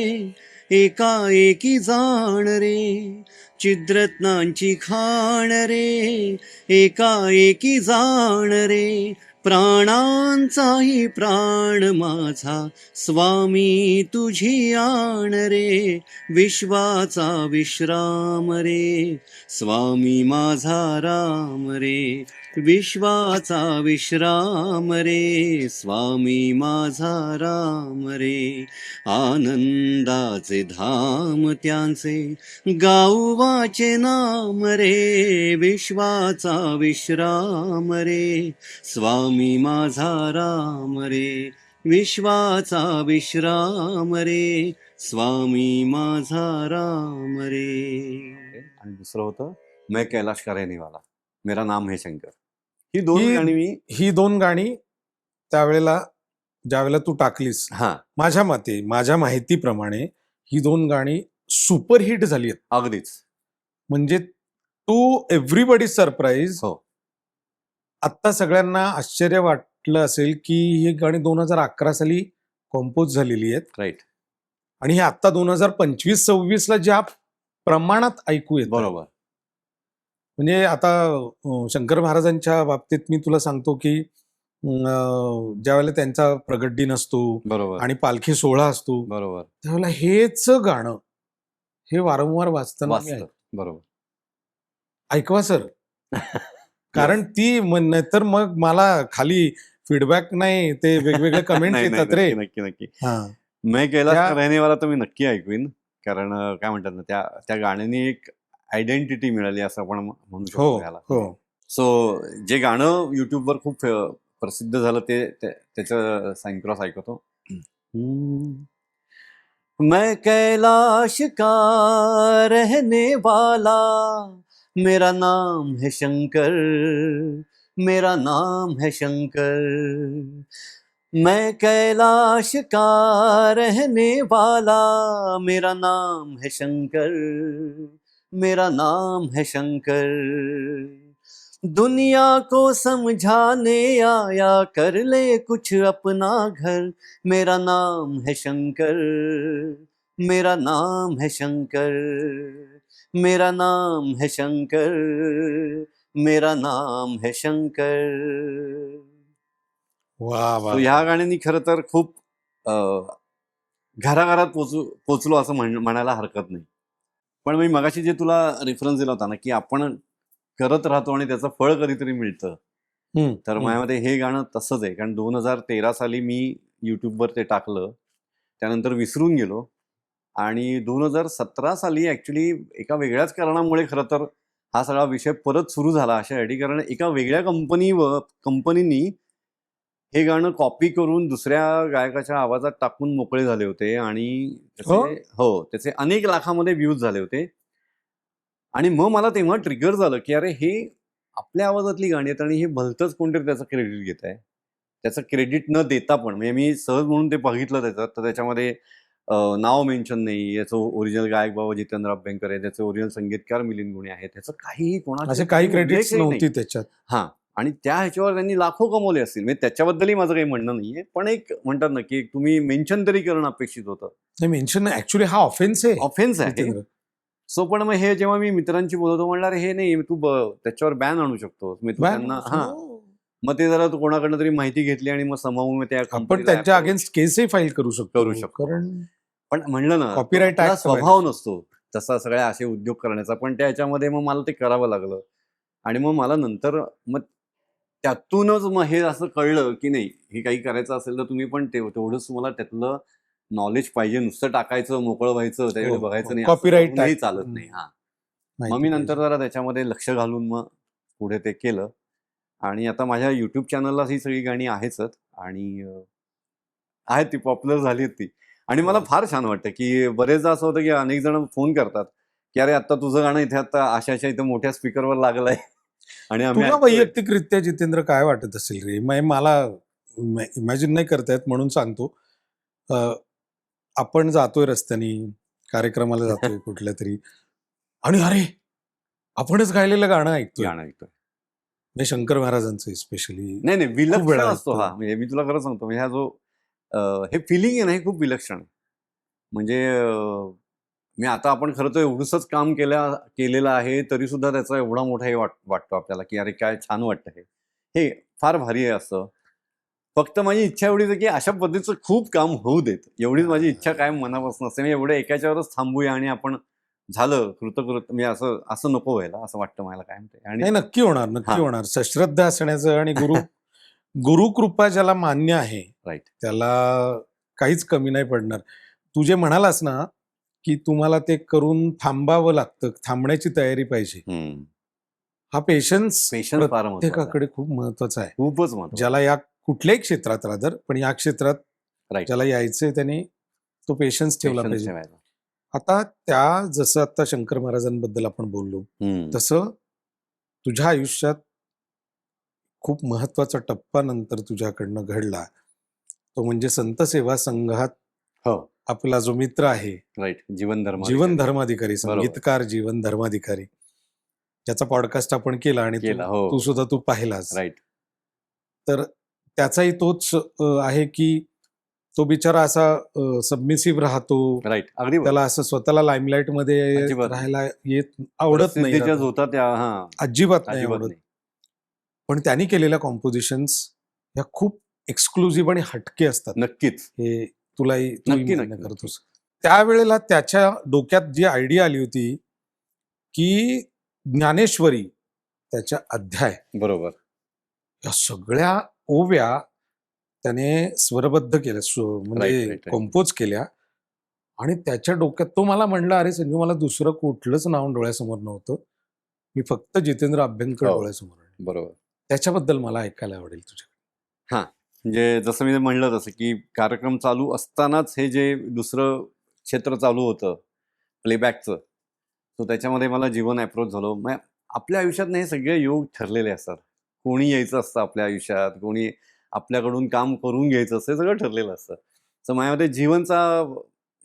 एकाएकी जाण रे, चिद्रत्नांची खाण रे एकाएकी जाण रे, प्राणांचाही प्राण माझा स्वामी तुझी आण रे, विश्वाचा विश्राम रे स्वामी माझा राम रे, विश्वाचा विश्राम रे स्वामी माझा राम रे, आनंदाचे धाम त्यांचे गाऊ वाचे नाम रे, विश्वाचा विश्राम रे स्वामी माझा राम रे, विश्वाचा विश्राम रे स्वामी माझा राम रे. आणि दुसरं होतं मैं कैलाश का रहने वाला, मेरा नाम है शंकर. ही 2 गाणी मी ही 2 गाणी त्यावेळेला ज्यावेळेला तू टाकलीस, हां माझ्या मते, माझ्या माहितीप्रमाणे ही 2 गाणी सुपरहिट झाली आहेत. अगदीच. म्हणजे टू एव्हरीबडी सरप्राईज. हो. आत्ता सगळ्यांना आश्चर्य वाटलं असेल की ही गाणी 2011 साली कॉम्पोज झालेली आहेत. राईट. आणि ही आत्ता 2025-26 ला ज्या प्रमाणात ऐकू येत, बरोबर. म्हणजे आता शंकर महाराजांच्या बाबतीत मी तुला सांगतो की ज्यावेळेला त्यांचा प्रगट दिन असतो बरोबर आणि पालखी सोहळा असतो, बरोबर त्यावेळेला हेच गाणं हे वारंवार वाचताना मी वाचतं. बरोबर. ऐकवा सर. कारण ती तर मग मला खाली फीडबॅक नाही, ते वेगवेगळे कमेंट नाही, येतात रे. नक्की नक्की. हा. मैं कैलाश त्या- का रहने वाला तर मी नक्की ऐकवीन, कारण काय म्हणतात ना, त्या गाण्याने एक आयडेंटिटी मिळाली असं आपण म्हणू हो शकतो याला. हो. सो जे गाणं युट्यूबवर खूप प्रसिद्ध झालं ते त्याचं साइन क्रॉस ऐकवतो. मैं कैलाश का रहने वाला, मेरा नाम है शंकर, मेरा नाम है शंकर, मैं कैलाश का रहने वाला, मेरा नाम है शंकर, मेरा नाम है शंकर, दुनिया को समझाने आया, कर ले कुछ अपना घर, मेरा नाम है शंकर, मेरा नाम है शंकर, मेरा नाम है शंकर, मेरा नाम है शंकर. वा वा. ह्या गाण्यांनी खरं तर खूप घराघरात पोचलो असं म्हणायला हरकत नाही. पण मी मगाशी जे तुला रेफरन्स दिला होता ना, की आपण करत राहतो आणि त्याचं फळ कधीतरी मिळतं, तर माझ्यामध्ये हे गाणं तसंच आहे. कारण 2013 साली मी युट्यूबवर ते टाकलं, त्यानंतर विसरून गेलो, आणि 2017 साली ऍक्च्युली एका वेगळ्याच कारणामुळे खरं तर हा सगळा विषय परत सुरू झाला अशासाठी, कारण एका वेगळ्या कंपनीनी हे गाणं कॉपी करून दुसऱ्या गायकाच्या आवाजात टाकून मोकळे झाले होते, आणि त्याचे अनेक लाखामध्ये व्ह्यूज झाले होते. आणि मग मला तेव्हा ट्रिगर झालं की अरे हे आपल्या आवाजातली गाणी आहेत आणि हे भलतंच कोणतरी त्याचं क्रेडिट घेत आहे. त्याचं क्रेडिट न देता पण, म्हणजे मी सहज म्हणून ते बघितलं त्याच्यात, तर त्याच्यामध्ये नाव मेन्शन नाही. याचं ओरिजिनल गायक बाबा जितेंद्र अभ्यंकर आहे, त्याचे ओरिजिनल संगीतकार मिलिंद गुणे आहेत, त्याचं काहीही असे काही क्रेडिट्स नव्हती त्याच्यात. हां, आणि त्या ह्याच्यावर त्यांनी लाखो कमवले असतील. म्हणजे त्याच्याबद्दलही माझं काही म्हणणं नाहीये, पण एक म्हणतात ना की तुम्ही मेन्शन तरी करणं अपेक्षित होतं. मेन्शन ऍक्च्युली हा ऑफेन्स आहे ऑफेन्स आहे. जितेंद्र. सो पण मग हे जेव्हा मी मित्रांशी बोलवतो म्हणणार हे नाही, तू त्याच्यावर बॅन आणू शकतो. मी तू त्यांना मग ते जरा कोणाकडनं तरी माहिती घेतली आणि मग समावून मग त्या आपण company ला त्यांच्या approach अगेन्स्ट केसही फाईल करू शकतो. कारण पण म्हणलं ना Copyright आपला act स्वभाव नसतो तसा सगळ्या असे उद्योग करण्याचा, पण त्याच्यामध्ये मग मला ते करावं लागलं. आणि मग मला नंतर मग त्यातूनच मग हे असं कळलं की नाही, हे काही करायचं असेल तर तुम्ही पण तेवढंच तुम्हाला त्यातलं नॉलेज पाहिजे. नुसतं टाकायचं, मोकळं व्हायचं, त्याकडे बघायचं नाही, कॉपीराईट नाही चालत नाही. मग मी नंतर जरा त्याच्यामध्ये लक्ष घालून मग पुढे ते केलं. आणि आता माझ्या युट्यूब चॅनलला ही सगळी गाणी आहेच आणि आहेत ती पॉप्युलर झाली ती. आणि मला फार छान वाटतं की बरेचदा असं होतं की अनेक जण फोन करतात की अरे आता तुझं गाणं इथे आता अशा इथं मोठ्या स्पीकरवर लागलंय आणि आम्ही तुला वैयक्तिकरित्या जितेंद्र काय वाटत असेल रे? मला इमॅजिन नाही करता येत म्हणून सांगतो. आपण जातोय रस्त्याने, कार्यक्रमाला जातोय कुठल्या तरी, आणि अरे आपणच गायलेलं गाणं ऐकतोय. म्हणजे शंकर महाराजांचं स्पेशली. नाही विलक्षण असतो हा. म्हणजे मी तुला खरं सांगतो, म्हणजे हा जो हे फिलिंग आहे ना, हे खूप विलक्षण आहे. म्हणजे मी आता आपण खरं तर एवढंच काम केलेलं आहे तरी सुद्धा त्याचा एवढा मोठा हे वाटतो आपल्याला की अरे काय छान वाटतं हे फार भारी आहे असं. फक्त माझी इच्छा एवढीच आहे की अशा पद्धतीचं खूप काम होऊ देत, एवढीच माझी इच्छा कायम मनापासून असते. मी एवढं एकाच्यावरच थांबूया आणि आपण झालं कृतकृत, मी असं नको व्हायला, असं वाटतं मला काय म्हणते. आणि नक्की होणार. सश्रद्धा असण्याचं आणि गुरुकृपा ज्याला मान्य आहे, राईट, त्याला काहीच कमी नाही पडणार. तू जे म्हणालास ना की तुम्हाला ते करून थांबावं लागतं, थांबण्याची तयारी पाहिजे. हा पेशन्स प्रत्येकाकडे खूप महत्वाचा आहे. खूपच महत्वाचा. ज्याला या कुठल्याही क्षेत्रात रादर, पण या क्षेत्रात ज्याला यायचंय त्याने तो पेशन्स ठेवला पाहिजे. आता जसं आता शंकर महाराजांबद्दल आपण बोललो, तसं तुझ्या आयुष्यात खूप महत्वाचा टप्पा नंतर तुझ्याकडनं घडला, तो म्हणजे संत सेवा संघात आपला जो मित्र आहे, राईट, जीवन धर्माधिकारी, संगीतकार जीवन धर्माधिकारी, ज्याचा पॉडकास्ट आपण केला आणि तू पाहिलास. राईट. तर त्याचाही तोच आहे की तो बिचारा असा सबमिसिव्ह राहतो. राईट, अगदी. त्याला असं स्वतःला लाईमलाईट मध्ये राहायला आवडत नाही, अजिबात नाही आवडत. पण त्यांनी केलेल्या कॉम्पोजिशन्स ह्या खूप एक्सक्लुझिव्ह आणि हटके असतात. नक्कीच, हे तुलाही करतोस. त्यावेळेला त्याच्या डोक्यात जी आयडिया आली होती की ज्ञानेश्वरी, त्याच्या अध्याय, बरोबर, या सगळ्या ओव्या त्याने स्वरबद्ध केल्या, म्हणजे कंपोज केल्या. आणि त्याच्या डोक्यात तो मला म्हणला, अरे संजू, मला दुसरं कुठलंच नाव डोळ्यासमोर नव्हतं, मी फक्त जितेंद्र अभ्यंकर डोळ्यासमोर. बरोबर. त्याच्याबद्दल मला ऐकायला आवडेल तुझ्या. म्हणजे जसं मी म्हणलं तसं की कार्यक्रम चालू असतानाच हे जे दुसरं क्षेत्र चालू होतं प्लेबॅकचं, तो त्याच्यामध्ये मला जीवन अप्रोच झालं. मग आपल्या आयुष्यात हे सगळे योग ठरलेले असतात. कोणी यायचं असतं आपल्या आयुष्यात, कोणी आपल्याकडून काम करून घ्यायचं असतं, हे सगळं ठरलेलं असतं. तर माझ्यामध्ये जीवनचा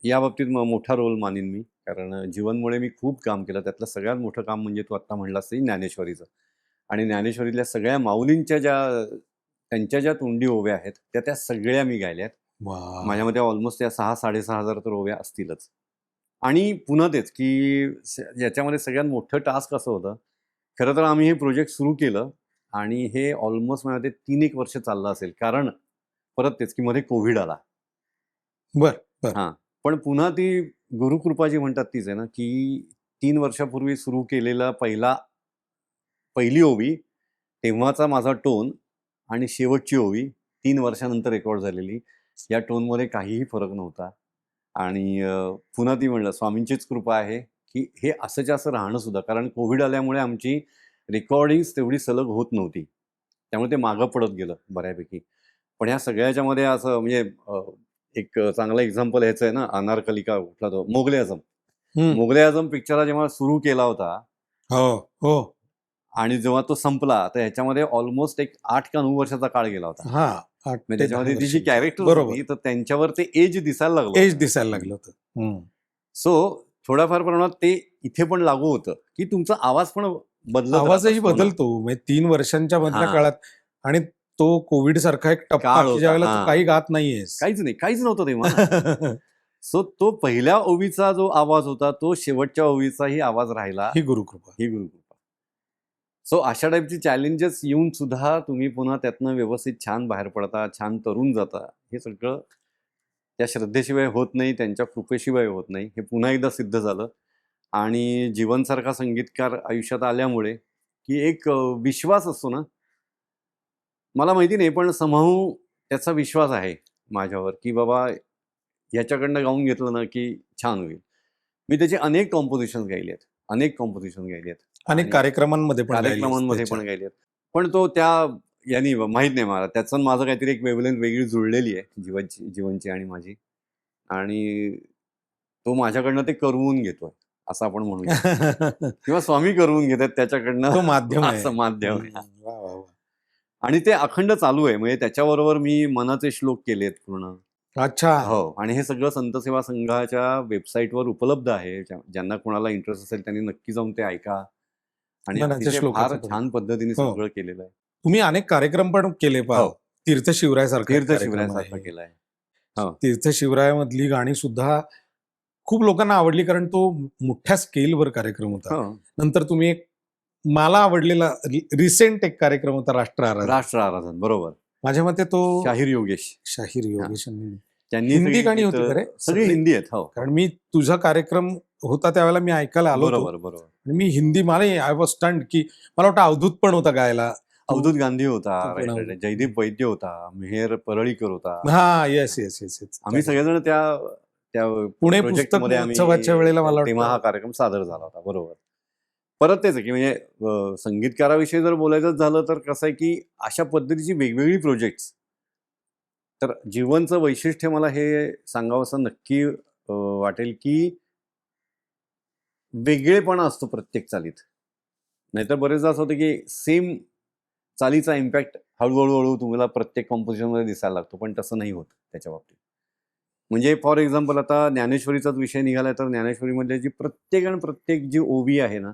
या बाबतीत मोठा रोल मानेन मी, कारण जीवनमुळे मी खूप काम केलं. त्यातलं सगळ्यात मोठं काम म्हणजे तू आत्ता म्हणलास ते ज्ञानेश्वरीचं. आणि ज्ञानेश्वरीतल्या सगळ्या माऊलींच्या त्यांच्या ज्या तोंडी ओव्या आहेत त्या सगळ्या मी गायल्यात. माझ्यामध्ये ऑलमोस्ट त्या 6,000-6,500 तर ओव्या असतीलच. आणि पुन्हा तेच की याच्यामध्ये सगळ्यात मोठं टास्क असं होतं, खरं तर आम्ही हे प्रोजेक्ट सुरू केलं आणि हे ऑलमोस्ट माझ्यामध्ये 3-1 वर्ष चाललं असेल, कारण परत तेच की मध्ये कोविड आला. पण पुन्हा ती गुरुकृपा जी म्हणतात तीच आहे ना, की 3 वर्षापूर्वी सुरू केलेला पहिली ओवी, तेव्हाचा माझा टोन, आणि शेवटची ओवी 3 वर्षानंतर रेकॉर्ड झालेली, या टोनमध्ये काहीही फरक नव्हता. आणि पुन्हा ती म्हणलं स्वामींचीच कृपा आहे की हे असंच्या असं राहणं सुद्धा, कारण कोविड आल्यामुळे आमची रेकॉर्डिंग्स तेवढी सलग होत नव्हती, त्यामुळे ते मागं पडत गेलं बऱ्यापैकी. पण ह्या सगळ्याच्यामध्ये असं म्हणजे एक चांगला एक्झाम्पल ह्याचं आहे ना, अनारकली का कुठला तो मोगले आझम पिक्चरला जेव्हा सुरू केला होता, आणि जेव्हा तो संपला, तर ह्याच्यामध्ये ऑलमोस्ट एक 8 का 9 वर्षाचा काळ गेला होता. त्याच्यामध्ये ती जी कॅरेक्टर होती तर त्यांच्यावर ते एज दिसायला लागलं होतं. सो थोड्याफार प्रमाणात ते इथे पण लागू होतं की तुमचा आवाज पण बदलत राहत आवाजही असतो ना. बदलतो म्हणजे 3 वर्षांच्या मधल्या हा. काळात. आणि तो कोविड सारखा एक टप्पा काळ की होता. ज्यावेळेला तू हा. काही गात नाहीयेस. काहीच नाही, काहीच नव्हतं तेव्हा ना. सो तो पहिल्या ओवीचा जो आवाज होता तो शेवटच्या ओवीचाही आवाज राहिला. ही गुरुकृपा. ही गुरुकृपा. सो अशा टाईपची चॅलेंजेस येऊन सुद्धा तुम्ही पुन्हा त्यातनं व्यवस्थित छान बाहेर पडता, छान तरुण जाता, हे सगळं त्या श्रद्धेशिवाय होत नाही, त्यांच्या कृपेशिवाय होत नाही. हे पुन्हा एकदा सिद्ध झालं. आणि जीवनसारखा संगीतकार आयुष्यात आल्यामुळे की एक विश्वास असतो ना, मला माहिती नाही पण समहाऊ त्याचा विश्वास आहे माझ्यावर की बाबा ह्याच्याकडनं गाऊन घेतलं ना की छान होईल. मी त्याचे अनेक कॉम्पोजिशन गायले आहेत, अनेक कॉम्पोजिशन गायले आहेत, अनेक आणि कार्यक्रमांमध्ये पण गायलीस कार्यक्रमांमध्ये त्याच्या. पण गायले आहेत. पण तो त्या यांनी माहीत नाही मला, त्याचं आणि माझं काहीतरी एक वेवलेंथ वेगळी जुळलेली आहे जीवनची आणि माझी. आणि तो माझ्याकडनं ते करवून घेतोय असं आपण म्हणूया, किंवा स्वामी करवून घेतात त्याच्याकडनं. तो माध्यम आहे. असं माध्यम आहे. वा, वा, वा. आणि ते अखंड चालू आहे. म्हणजे त्याच्याबरोबर मी मनाचे श्लोक केलेत पूर्ण. अच्छा. हो. आणि हे सगळं संत सेवा संघाच्या वेबसाईटवर उपलब्ध आहे. ज्यांना कोणाला इंटरेस्ट असेल त्यांनी नक्की जाऊन ते ऐका. आणि मनाच्या अतिशय श्लोकाचं फार पण. छान पद्धतीने हो. सगळं केलेलं आहे. तुम्ही अनेक कार्यक्रम पण केले पहा. हो. तीर्थ शिवरायासारखा एक तीर्थ कार्यक्रम शिवरायासारखा आहे. केलाय. हो. तीर्थ शिवरायामधली गाणी सुद्धा खूप लोकांना आवडली कारण तो मोठ्या स्केलवर कार्यक्रम होता. हो. नंतर तुम्ही एक मला आवडलेला रिसेंट एक कार्यक्रम होता राष्ट्र आराधना. राष्ट्र आराधन, बरोबर. माझ्या मते तो शाहीर योगेश. शाहीर योगेशांनी त्यांनी हिंदी सगळी गाणी होती गीतं- का रे? सगळी सगळी? हिंदी आहेत. हो. कारण मी तुझा कार्यक्रम होता त्यावेळेला मी ऐकायला आलो होतो. बरोबर बरोबर. आणि मी हिंदी मला आय वॉज स्टंड की मला वाटतं अवधूत पण होता गायला. अवधूत गांधी होता, तो पण right, अवधूत. right. जयदीप वैद्य होता, मेहेर परळीकर होता. हा येस येस येस येस. आम्ही सगळेजण त्या त्या पुणे project पुस्तक मध्ये आम्ही महोत्सवाच्या वेळेला मला तेव्हा हा वाटतं कार्यक्रम सादर झाला होता. बरोबर. परत तेच आहे की म्हणजे संगीतकाराविषयी जर बोलायचं झालं तर कसं आहे की अशा पद्धतीची वेगवेगळी प्रोजेक्ट्स. तर जीवनचं वैशिष्ट्य मला हे सांगावंसं नक्की वाटेल की वेगळेपणा असतो प्रत्येक चालीत. नाहीतर बरेचदा असं होतं की सेम चालीचा इम्पॅक्ट हळूहळू तुम्हाला प्रत्येक कॉम्पोजिशनमध्ये दिसायला लागतो, पण तसं नाही होत त्याच्या बाबतीत. म्हणजे फॉर एक्झाम्पल आता ज्ञानेश्वरीचाच विषय निघाला तर ज्ञानेश्वरीमधली जी प्रत्येक जी ओवी आहे ना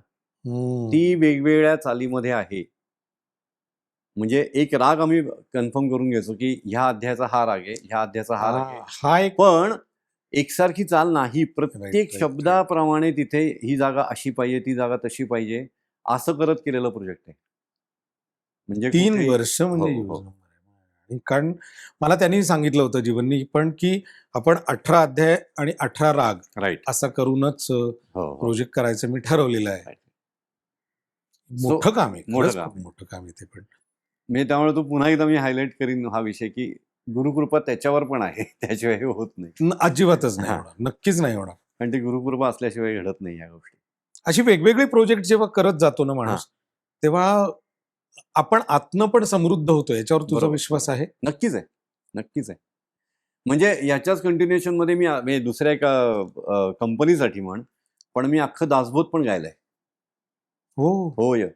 ती वेगवेगळ्या चालीमध्ये आहे. म्हणजे एक राग आम्ही कन्फर्म करून घ्यायचो की ह्या अध्यायाचा हा राग आहे, ह्या अध्यायाचा हा राग आहे. हा एक पण एकसारखी चाल नाही. Right, प्रत्येक right, शब्दाप्रमाणे तिथे ही जागा अशी पाहिजे, ती जागा तशी पाहिजे, असं करत केलेलं प्रोजेक्ट आहे. म्हणजे 3 कुठेही- वर्ष म्हणजे हो, use हो. number आहे. आणि कारण मला त्यांनी सांगितलं होतं जीवननी पण की आपण 18 अध्याय आणि 18 राग राईट. असा करूनच हो हो. प्रोजेक्ट करायचं मी ठरवलेलं आहे. Right. मोठं काम आहे. मोठं खरंच काम खूप आहे. मोठं काम आहे ते पण. म्हणजे त्यामुळे तो पुन्हा एकदा मी हायलाईट करीन हा विषय की गुरुकृपा त्याच्यावर पण आहे. त्याशिवाय हे होत नाही. अजिबातच नाही हा. होणार. नक्कीच नाही होणार. कारण ती गुरुकृपा असल्याशिवाय घडत नाही या गोष्टी. अशी वेगवेगळी प्रोजेक्ट जेव्हा करत जातो ना माणूस तेव्हा आपण आतनं पण समृद्ध होतो. याच्यावर तुझा बरोबर. विश्वास आहे? नक्कीच आहे, नक्कीच आहे. म्हणजे याच्याच कंटिन्युएशन मध्ये मी म्हणजे दुसऱ्या एका कंपनीसाठी म्हण, पण मी अख्खं दासबोध पण गायलंय. हो. होय,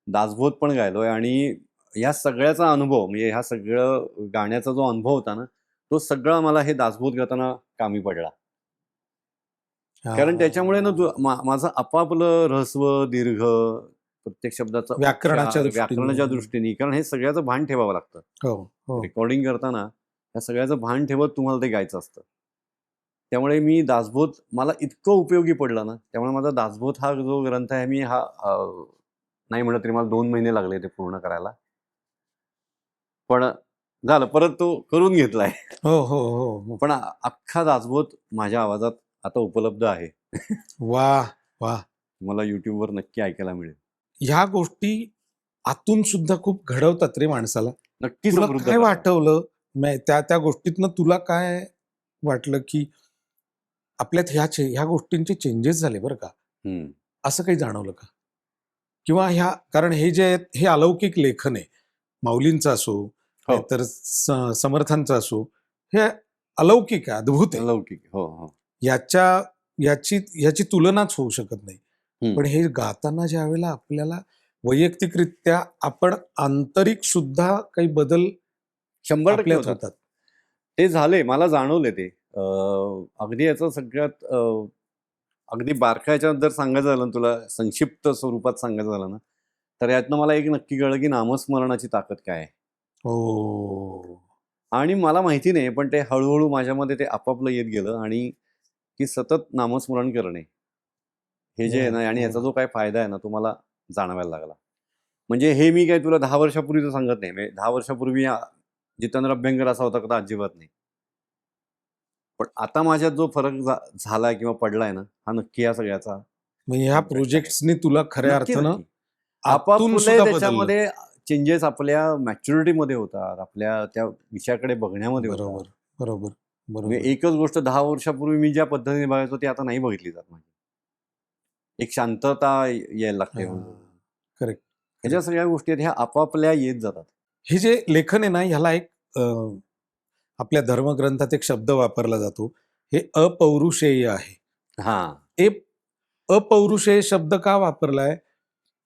दासबोध पण गायलोय. आणि या सगळ्याचा अनुभव म्हणजे ह्या सगळं गाण्याचा जो अनुभव होता ना तो सगळा मला हे दासबोध गाताना कामी पडला. कारण त्याच्यामुळे ना माझं आपापलं ऱ्हस्व दीर्घ प्रत्येक शब्दाचा व्याकरणाच्या उच्चार, व्याकरणाच्या दृष्टीने, कारण हे सगळ्याचं भान ठेवावं लागतं. हो हो. रेकॉर्डिंग करताना या सगळ्याचं भान ठेवत तुम्हाला ते गायचं असतं. त्यामुळे मी दासबोध मला इतकं उपयोगी पडला ना, त्यामुळे माझा दासबोध हा जो ग्रंथ आहे मी हा नाही म्हणलं तरी मला 2 महिने लागले ते पूर्ण करायला. पण झालं, परत तो करून घेतलाय. हो हो हो. पण अख्खा दासबोध माझ्या आवाजात आता उपलब्ध आहे. वा वा. मला युट्यूबवर नक्की ऐकायला मिळेल. ह्या गोष्टी आतून सुद्धा खूप घडवतात रे माणसाला. नक्की तुला समृद्ध काय करतात. वाटवलं त्या गोष्टीतनं तुला काय वाटलं की आपल्यात ह्या गोष्टींचे चेंजेस झाले बरं का? हम्म. असं काही जाणवलं का? किंवा कारण हे जे आहेत हे अलौकिक लेखन आहे. माऊलींचं असो तर समर्थांचं असो, हे अलौकिक आहे, अद्भुत आहे. अलौकिक. हो हो. याची तुलनाच होऊ शकत नाही. हम्म. पण हे गाताना ज्या वेळेला आपल्याला वैयक्तिकरित्या आपण आंतरिक सुद्धा काही बदल 100% आपल्यात होतात. होतात. ते झाले, मला जाणवले ते. अगदी याचं सगळ्यात अगदी बारकाईच्या जर सांगायचं झालं ना, तुला संक्षिप्त स्वरूपात सांगायचं झालं ना, तर यातनं मला एक नक्की कळलं की नामस्मरणाची ताकद काय आहे. हो. आणि मला माहिती नाही, पण ते हळूहळू माझ्यामध्ये ते आपापलं येत गेलं आणि की सतत नामस्मरण करणे हे जे आहे ना, आणि याचा जो काय फायदा आहे ना, तो मला जाणवायला लागला. म्हणजे हे मी काय तुला 10 वर्षापूर्वीचं सांगत नाही. म्हणजे 10 वर्षापूर्वी जितेंद्र अभ्यंकर असा होता का, अजिबात नाही. पण आता माझ्यात जो फरक झालाय किंवा पडलाय ना, हा नक्की या सगळ्याचा म्हणजे ह्या impact आहे. प्रोजेक्ट्सनी तुला खऱ्या नक्की, अर्थानं नक्की. आतून आपापले सुद्धा बदललं. त्याच्यामध्ये चेंजेस आपल्या मॅच्युरिटीमध्ये होतात, आपल्या त्या विषयाकडे बघण्यामध्ये होतात. बरोबर बरोबर म्हणजे बरोबर. एकच गोष्ट 10 वर्षापूर्वी मी ज्या पद्धतीने बघायचो ती आता नाही बघितली जात माझी. एक शांतता यायला लागते. करेक्ट. ह्याच्या सगळ्या गोष्टी आहेत, ह्या आपापल्या येत जातात. हे जे लेखन आहे ना, ह्याला एक आपल्या धर्मग्रंथात एक शब्द वापरला जातो, हे अपौरुषेय आहे. हा, हे अपौरुषेय शब्द का वापरलाय,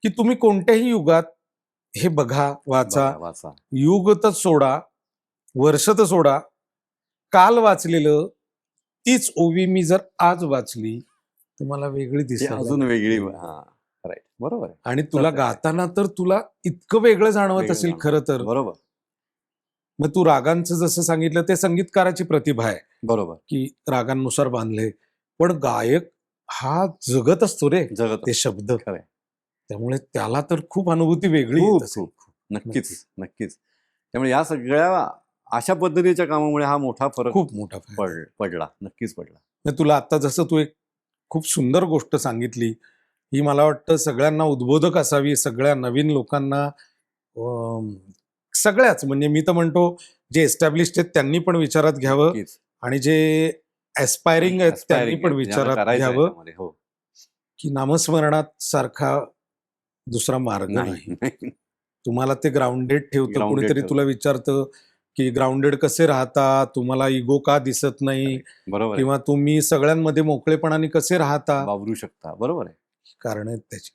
की तुम्ही कोणत्याही युगात हे बघा, वाचा. बघा, वाचा. युग तर सोडा, वर्ष तर सोडा, काल वाचलेलं तीच ओवी मी जर आज वाचली तर मला वेगळी ती दिसायला अजून वेगळी. लागते. हा, राईट, बरोबर आहे. आणि तुला तसं आहे. गाताना तर तुला इतकं वेगळं जाणवत वेगळं असेल जाणवतं. खरं तर. बरोबर मग तू रागांचं जसं सांगितलं ते संगीतकाराची प्रतिभा आहे बरोबर. की रागांनुसार बांधले, पण गायक हा जगत असतो रे जगत ते शब्द, खरंय. त्यामुळे त्याला तर खूप अनुभूती वेगळी येत खूप असेल. खूप खूप. नक्कीच नक्कीच. त्यामुळे या सगळ्या अशा पद्धतीच्या कामामुळे हा मोठा फरक खूप मोठा फायदा. पडला, नक्कीच पडला. मग तुला आता जसं तू एक खूप सुंदर गोष्ट सांगितली, ही मला वाटतं सगळ्यांना उद्बोधक असावी, सगळ्या नवीन लोकांना, अं, सगळ्याच म्हणजे मी तर म्हणतो जे एस्टॅब्लिश्ड आहेत त्यांनी पण विचारात घ्यावं, नक्कीच. आणि जे ऍस्पायरिंग आहेत त्यांनी Aspiring पण आहे, ज्यांना विचारात करायचं आहे घ्यावं याच्यामध्ये. हो. की नामस्मरणात सारखा दुसरा मार्ग नाही. नाही. तुम्हाला ते ग्राउंडेड ठेवतं. Grounded कुणीतरी ठेवतं. तुला विचारतं की ग्राउंडेड कसे राहता, तुम्हाला इगो का दिसत नाही, बरोबर आहे. किंवा तुम्ही सगळ्यांमध्ये मोकळेपणाने कसे राहता. वावरू शकता. बरोबर आहे. कारण आहेत त्याची.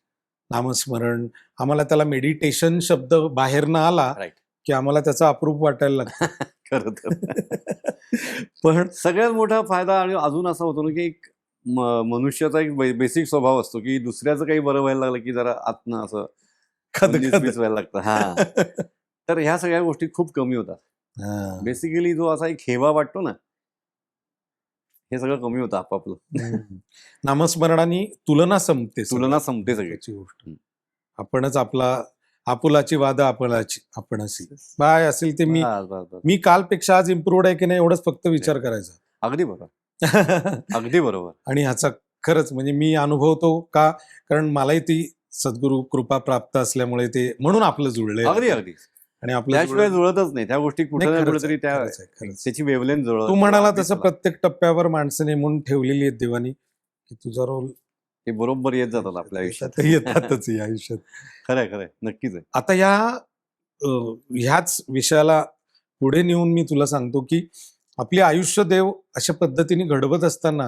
नामस्मरण, आम्हाला त्याला मेडिटेशन शब्द बाहेर न आला राईट. की आम्हाला त्याचा अप्रूप वाटायला लागतं. खरं तर पण सगळ्यात मोठा फायदा आणि अजून असा होतो ना की एक मनुष्याचा एक बेसिक स्वभाव असतो की दुसऱ्याचं काही बरं व्हायला लागलं की जरा आतनं असं खदखद व्हायला लागतं. हा, तर ह्या सगळ्या गोष्टी खूप कमी होतात. हा. बेसिकली जो असा एक हेवा वाटतो ना, हे सगळं कमी होतं आपापलं. हम्म. नामस्मरणाने तुलना संपते. तुलना संपते सगळी. त्याची गोष्ट. आपणच आपला आपुलाची वाद आपणच काय असेल ते मी बस, बस, बस. मी कालपेक्षा आज इम्प्रूव्ड आहे की नाही एवढंच फक्त विचार करायचा. अगदी बरोबर. अगदी बरोबर. आणि ह्याचा खरंच म्हणजे मी अनुभवतो का, कारण मलाही ती सद्गुरु कृपा प्राप्त असल्यामुळे ते म्हणून आपलं जुळलंय. अगदी अगदी. आणि आपलं त्याशिवाय जुळतच नाही त्या गोष्टी. कुठे नाही, ना खरंच कुठेतरी आहे, त्या खरंच आहे, खरंच आहे. त्याची वेवलेन जुळत. तू म्हणाला तसं प्रत्येक टप्प्यावर माणसं नेमून ठेवलेली आहेत देवानी, की तुझा रोल ते बरोबर येत जातात आपल्या आयुष्यात. येतातच या आयुष्यात. खरंय खरंय, नक्कीच आहे. आता ह्याच विषयाला पुढे नेऊन मी तुला सांगतो की आपली आयुष्य देव अशा पद्धतीने घडवत असताना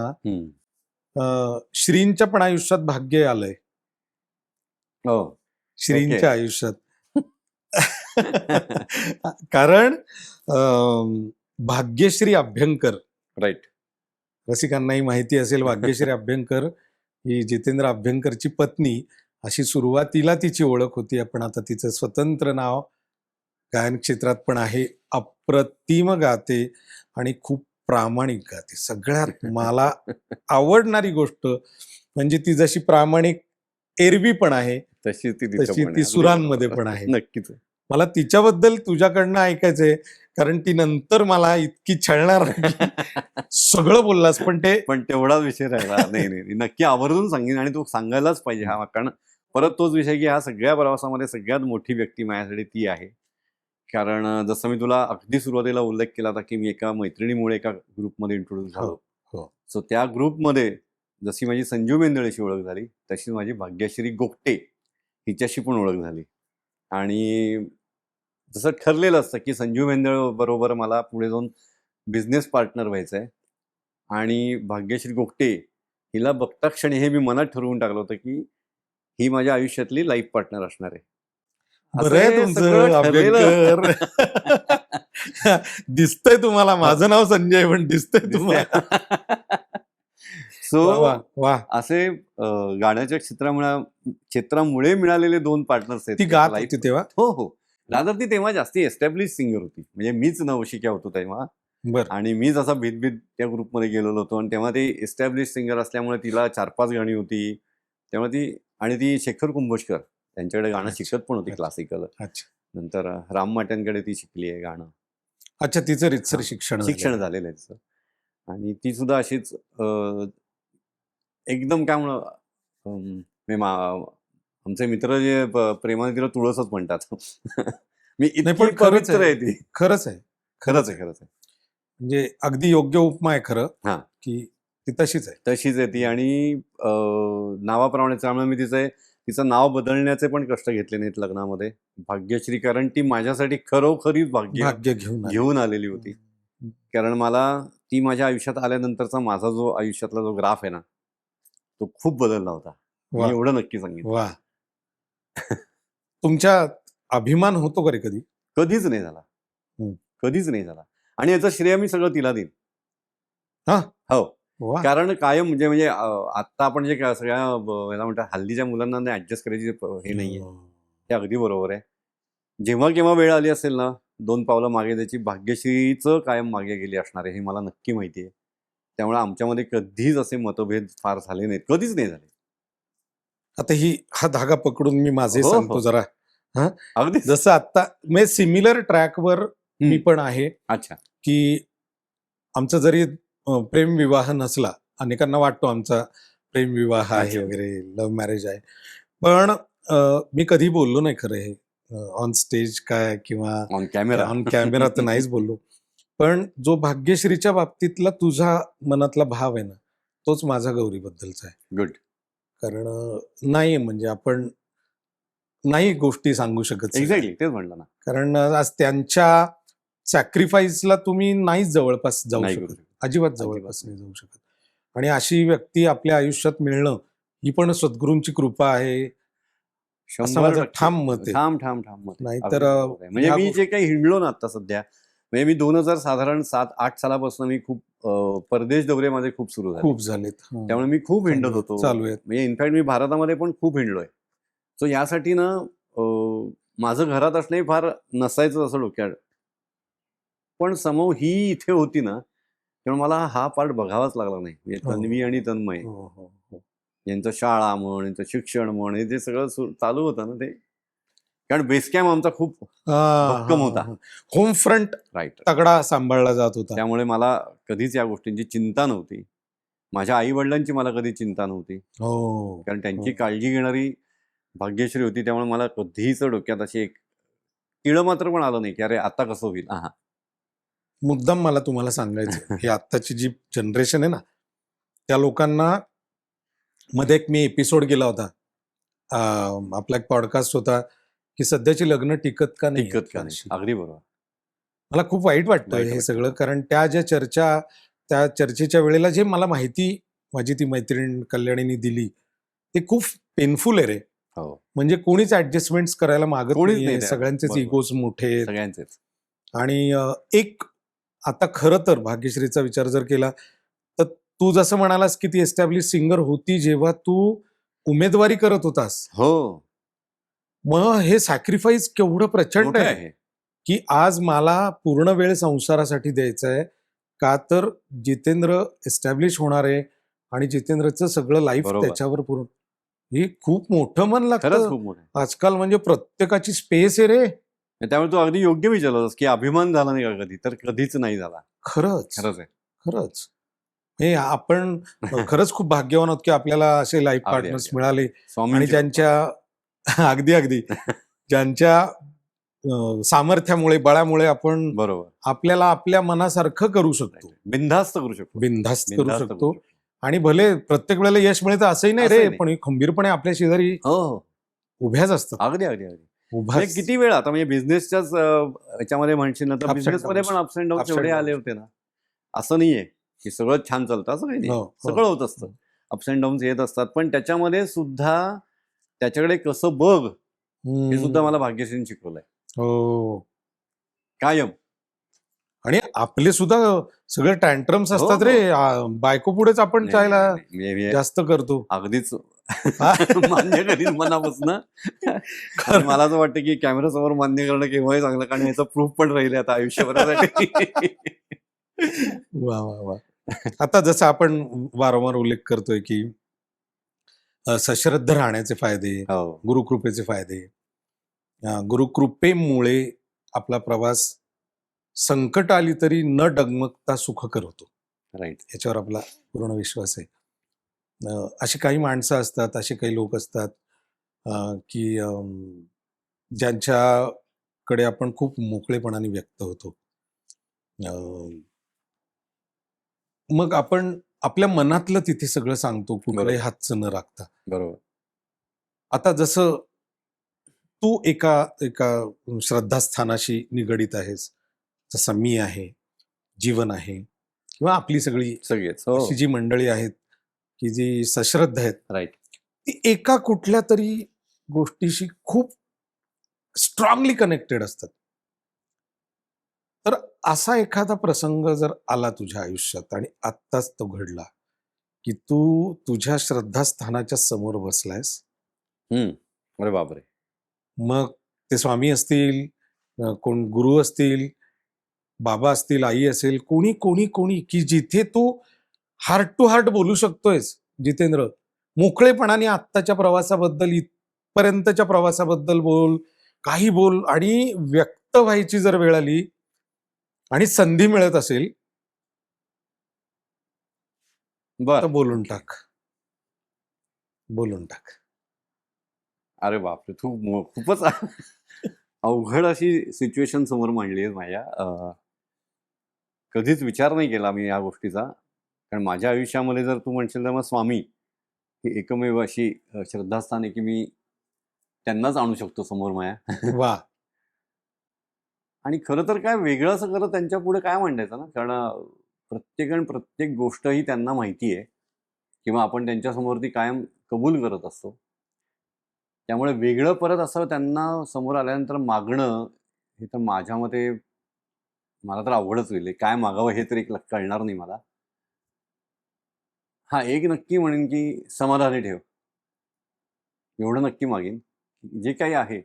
श्रींच्या पण आयुष्यात भाग्य आलंय. हो. श्रींच्या आयुष्यात कारण भाग्यश्री अभ्यंकर, राईट, रसिकांनाही माहिती असेल, भाग्यश्री अभ्यंकर ही जितेंद्र अभ्यंकरची पत्नी अशी सुरुवातीला तिची ओळख होती. आपण आता तिचं स्वतंत्र नाव गायन क्षेत्रात पण आहे. अप्रतिम गाते आणि खूप प्रामाणिक गाते. सगळ्यात मला आवडणारी गोष्ट म्हणजे ती जशी प्रामाणिक एरवी पण आहे तशी तशी ती सुरांमध्ये पण आहे. नक्कीच. मला तिच्याबद्दल तुझ्याकडनं ऐकायचंय, कारण ती नंतर मला इतकी छळणार सगळं बोललास पण तेवढाच विषय राहिला. नाही, नक्की आवर्जून सांगेन आणि तो सांगायलाच पाहिजे हा. कारण परत तोच विषय की ह्या सगळ्या प्रवासामध्ये सगळ्यात मोठी व्यक्ती माझ्यासाठी ती आहे. कारण जसं मी तुला अगदी सुरुवातीला उल्लेख केला होता की मी एका मैत्रिणीमुळे एका ग्रुपमध्ये इंट्रोड्यूस झालो. सो त्या ग्रुपमध्ये जशी माझी संजू मेंदळेशी ओळख झाली तशी माझी भाग्यश्री गोगटे हिच्याशी पण ओळख झाली. आणि जसं ठरलेलं असतं की संजू मेंदळ बरोबर मला पुढे जाऊन बिझनेस पार्टनर व्हायचं आहे, आणि भाग्यश्री गोगटे हिला बघता क्षणी हे मी मनात ठरवून टाकलं होतं की ही माझ्या आयुष्यातली लाईफ पार्टनर असणार आहे. बरं आहे तुमचं अभ्यंकर. दिसतंय तुम्हाला, माझं नाव संजय पण दिसतंय तुम्हाला. सो वा वा वा. असे गाण्याच्या क्षेत्रामुळे मिळालेले 2 पार्टनर्स आहेत ती गात life होती तेव्हा. हो हो. रादर ती तेव्हा जास्ती एस्टॅब्लिश सिंगर होती, म्हणजे मीच नवशिक्या होतो तेव्हा बर. आणि मीच असा भीत त्या ग्रुपमध्ये गेलेलो होतो आणि तेव्हा ती एस्टॅब्लिश सिंगर असल्यामुळे तिला 4-5 गाणी होती तेव्हा ती शेखर कुंभोजकर त्यांच्याकडे गाणं अच्छा, शिकत पण होती अच्छा. क्लासिकल. अच्छा नंतर राम माट्यांकडे ती शिकली आहे गाणं. अच्छा, तिचं रितसर हा, शिक्षण शिक्षण झालेलं आहे तिचं. आणि ती सुद्धा अशीच एकदम काय म्हणू मी आमचे मित्र जे प्रेमाने तिला तुळसच म्हणतात. मी नाही, इतकी पण खरंच पवित्र आहे आहे. ती. खरंच आहे. खरंच आहे खरंच आहे. म्हणजे अगदी योग्य उपमा आहे खरं, हा. की ती तशीच आहे. तशीच आहे ती आणि नावाप्रमाणे त्यामुळे मी तिचं नाव बदलण्याचे पण कष्ट घेतले नाहीत लग्नामध्ये. भाग्यश्री, कारण ती माझ्यासाठी खरोखरीच भाग्य भाग्य घेऊन आली. घेऊन आलेली होती. कारण मला ती माझ्या आयुष्यात आल्यानंतरचा माझा जो आयुष्यातला जो ग्राफ आहे ना तो खूप बदलला होता. वा. मी एवढं नक्की सांगितलं. वा. तुमच्या अभिमान होतो का रे कधी? कधीच नाही झाला. हम्म. कधीच नाही झाला. आणि याचं श्रेय मी सगळं तिला देईन. हा. हो. वा. कारण कायम म्हणजे आता आपण जे सगळ्या याला म्हणतात हल्लीच्या मुलांना ऍडजस्ट करायची हे नाहीये, हे अगदी बरोबर आहे. जेव्हा केव्हा वेळ आली असेल ना 2 पावलं मागे द्यायची, भाग्यश्रीचं कायम मागे गेली असणार आहे हे मला नक्की माहिती आहे. त्यामुळे आमच्यामध्ये कधीच असे मतभेद फार झाले नाहीत, कधीच नाही झाले. आता हा धागा पकडून मी माझे हो, सांगतो हो. जरा. हा, अगदी. जसं आता मी सिमिलर ट्रॅकवर मी पण आहे, अच्छा. की आमचा जरी प्रेमविवाह नसला, अनेकांना वाटतो आमचा प्रेमविवाह आहे अच्छा. वगैरे, लव्ह मॅरेज आहे, पण मी कधी बोललो नाही खरं हे ऑन स्टेज काय किंवा ऑन कॅमेरा. ऑन कॅमेरा तर नाहीच बोललो. पण जो भाग्यश्रीच्या बाबतीतला तुझा मनातला भाव आहे ना, तोच माझा गौरीबद्दलचा आहे. गुड. कारण नाही म्हणजे आपण नाही गोष्टी सांगू शकत सगळ्या. एक्झॅक्टली तेच म्हणलं ना. कारण आज त्यांच्या सॅक्रिफाईसला तुम्ही नाहीच जवळपास जाऊ नाही करू शकत, शकत. अजिबात अजिबात जवळपास नाही जाऊ शकत. आणि अशी व्यक्ती आपल्या आयुष्यात मिळणं ही पण सद्गुरूंची कृपा आहे, असं 100% माझं ठाम मत आहे. ठाम मत आहे. नाहीतर अगदी बरोबर आहे. म्हणजे ह्या मी गोष्टी जे काही हिंडलो ना आता सध्या, म्हणजे मी 2000 साधारण 7-8 सालापासून मी खूप परदेश दौरे माझे खूप सुरू झाले. खूप झालेत. त्यामुळे मी खूप हिंडत चालू होतो. चालू आहेत. म्हणजे इनफॅक्ट मी भारतामध्ये पण खूप हिंडलोय. सो यासाठी ना माझं घरात असणंही फार नसायचं असं डोक्यात. पण समोर ही इथे होती ना, त्यामुळे मला हा पार्ट बघावाच लागला नाही. म्हणजे हो. तन्वी आणि तन्मय हो, हो, हो. यांचं शाळा म्हण, यांचं शिक्षण म्हण, हे जे सगळं चालू होतं ना ते, कारण बेस कॅम्प आमचा खूप भक्कम होता. Home front right. तगडा सांभाळला जात होता. त्यामुळे मला कधीच या गोष्टींची चिंता नव्हती. माझ्या आई वडिलांची मला कधी चिंता नव्हती, हो. कारण त्यांची हो. काळजी घेणारी भाग्यश्री होती. त्यामुळे मला कधीच डोक्यात अशी एक तिळं मात्र पण आलं नाही की अरे आता कसं होईल. हा. मुद्दाम मला तुम्हाला सांगायचं ही आत्ताची जी जनरेशन आहे ना, त्या लोकांना मध्ये एक मी एपिसोड गेला होता, आपला एक पॉडकास्ट होता की सध्याची लग्न टिकत का नाही. टिकत का नाही. अगदी बरोबर. मला खूप वाईट वाटतं हे सगळं, कारण त्या चर्चेच्या वेळेला जे मला माहिती माझी ती मैत्रीण कल्याणीने दिली ते खूप पेनफुल आहे रे. हो. म्हणजे कोणीच ऍडजस्टमेंट करायला मागत कोणीच नाही, नाही. सगळ्यांचेच इगोज मोठे आहेत. सगळ्यांचेच. आणि एक आता खरं तर भाग्यश्रीचा विचार जर केला तर तू जसं म्हणालास की ती एस्टॅब्लिश सिंगर होती जेव्हा तू उमेदवारी करत होतास, हो, मग हे सॅक्रिफाईस केवढं प्रचंड मोठे आहे आहे. की आज मला पूर्ण वेळ संसारासाठी द्यायचा आहे, का तर जितेंद्र एस्टॅब्लिश होणार आहे आणि जितेंद्रचं सगळं लाईफ बरोबर. त्याच्यावर पूर्ण. हे खूप मोठं मन खरंच लागतं खूप मोठे. आजकाल, म्हणजे प्रत्येकाची स्पेस आहे रे. त्यामुळे तू अगदी योग्य विचारलंस की अभिमान झाला नाही का कधी, तर कधीच नाही झाला. खरंच खरंच आहे. खरंच हे आपण खरंच खूप भाग्यवान आहोत की आपल्याला असे लाईफ अगदी, पार्टनर्स अगदी. मिळाले, आणि स्वामींची ज्यांच्या अगदी अगदी ज्यांच्या सामर्थ्यामुळे बळामुळे आपण बरोबर आपल्याला आपल्या मनासारखं करू शकतो, बिनधास्त करू शकतो. बिनधास्त करू शकतो. आणि भले प्रत्येक वेळेला यश मिळतं असंही नाही रे, असंही नाही. पण खंबीरपणे आपल्या शेजारी हो हो उभ्याच असतात. अगदी अगदी अगदी. उभ्याच. म्हणजे किती वेळ आता म्हणजे बिझनेसच्याच याच्यामध्ये म्हणशील ना तर Ups and बिझनेसमध्ये downs. पण ups and downs Ups and एवढे आले downs. होते ना, असं नाहीये की सगळं छान चालतं असं काही नाही. हो, हो. सगळं होत असतं, अप्स अँड डाऊन्स येत असतात, पण त्याच्यामध्ये सुद्धा त्याच्याकडे कसं बघ हे सुद्धा मला भाग्यश्रीने शिकवलंय हो कायम. आणि आपले सुद्धा सगळे टँट्रम्स हो, असतात हो. रे. बायको पुढेच आपण नाही, चायला नाही, नाही. मी जास्त करतो. अगदीच हा? मान्य करीन मनापासून. आणि मला असं वाटतं की कॅमेरा समोर मान्य करणं केव्हाही चांगलं, कारण याचा प्रूफ पण राहील आता आयुष्यभरासाठी. वा वा वा. आता जसं आपण वारंवार उल्लेख करतोय की सश्रद्ध राहण्याचे फायदे, हो, गुरुकृपेचे फायदे, गुरुकृपेमुळे आपला प्रवास संकट आली तरी न डगमगता सुखकर होतो, राईट. याच्यावर आपला पूर्ण विश्वास आहे. अशी काही माणसं असतात, असे काही लोक असतात की ज्यांच्याकडे आपण खूप मोकळेपणाने व्यक्त होतो. अं, मग आपण आपल्या मनातलं तिथे सगळं सांगतो, कुठलंही बरोबर. हातचं न राखता. बरोबर. आता जसं तू एका एका श्रद्धास्थानाशी निगडीत आहेस, जसा मी आहे, जीवन आहे, किंवा आपली सगळी सगळेच. हो, अशी जी मंडळी आहेत की जी सश्रद्ध आहेत, राईट. ती एका कुठल्या तरी गोष्टीशी खूप स्ट्रॉंगली कनेक्टेड असतात. तर असा एखादा प्रसंग जर आला तुझ्या आयुष्यात आणि आत्ताच तो घडला, की तू तुझ्या श्रद्धास्थानाच्या समोर बसलायस, अरे बापरे. मग ते स्वामी असतील, कोण गुरु असतील, बाबा असतील, आई असेल, कोणी कोणी कोणी की जिथे तू हार्ट टू हार्ट बोलू शकतोयस जितेंद्र, मोकळेपणाने आत्ताच्या प्रवासाबद्दल, इथपर्यंतच्या प्रवासाबद्दल बोल, काही बोल, आणि व्यक्त व्हायची जर वेळ आली आणि संधी मिळत असेल तर बर. बोलून टाक, बोलून टाक. अरे बापरे, तू खूपच अवघड अशी सिच्युएशन समोर मांडली आहे माझ्या. कधीच विचार नाही केला मी या गोष्टीचा, कारण माझ्या आयुष्यामध्ये जर तू म्हणशील तर मग स्वामी ही एकमेव अशी श्रद्धास्थान आहे की मी त्यांनाच आणू शकतो समोर माझ्या. वा. आणि खरं तर काय वेगळं असं खरं त्यांच्या पुढे काय मांडायचं ना, कारण प्रत्येकजण प्रत्येक गोष्टही त्यांना माहिती आहे किंवा आपण त्यांच्यासमोर ती कायम कबूल करत असतो. त्यामुळे वेगळं परत असं त्यांना समोर आल्यानंतर मागणं हे तर माझ्या मते मला तर अवघडच होईल. काय मागावं हे तरी कळणार नाही मला. हा, एक नक्की म्हणेन की समाधानी ठेव, एवढं नक्की मागेन. जे काही आहे,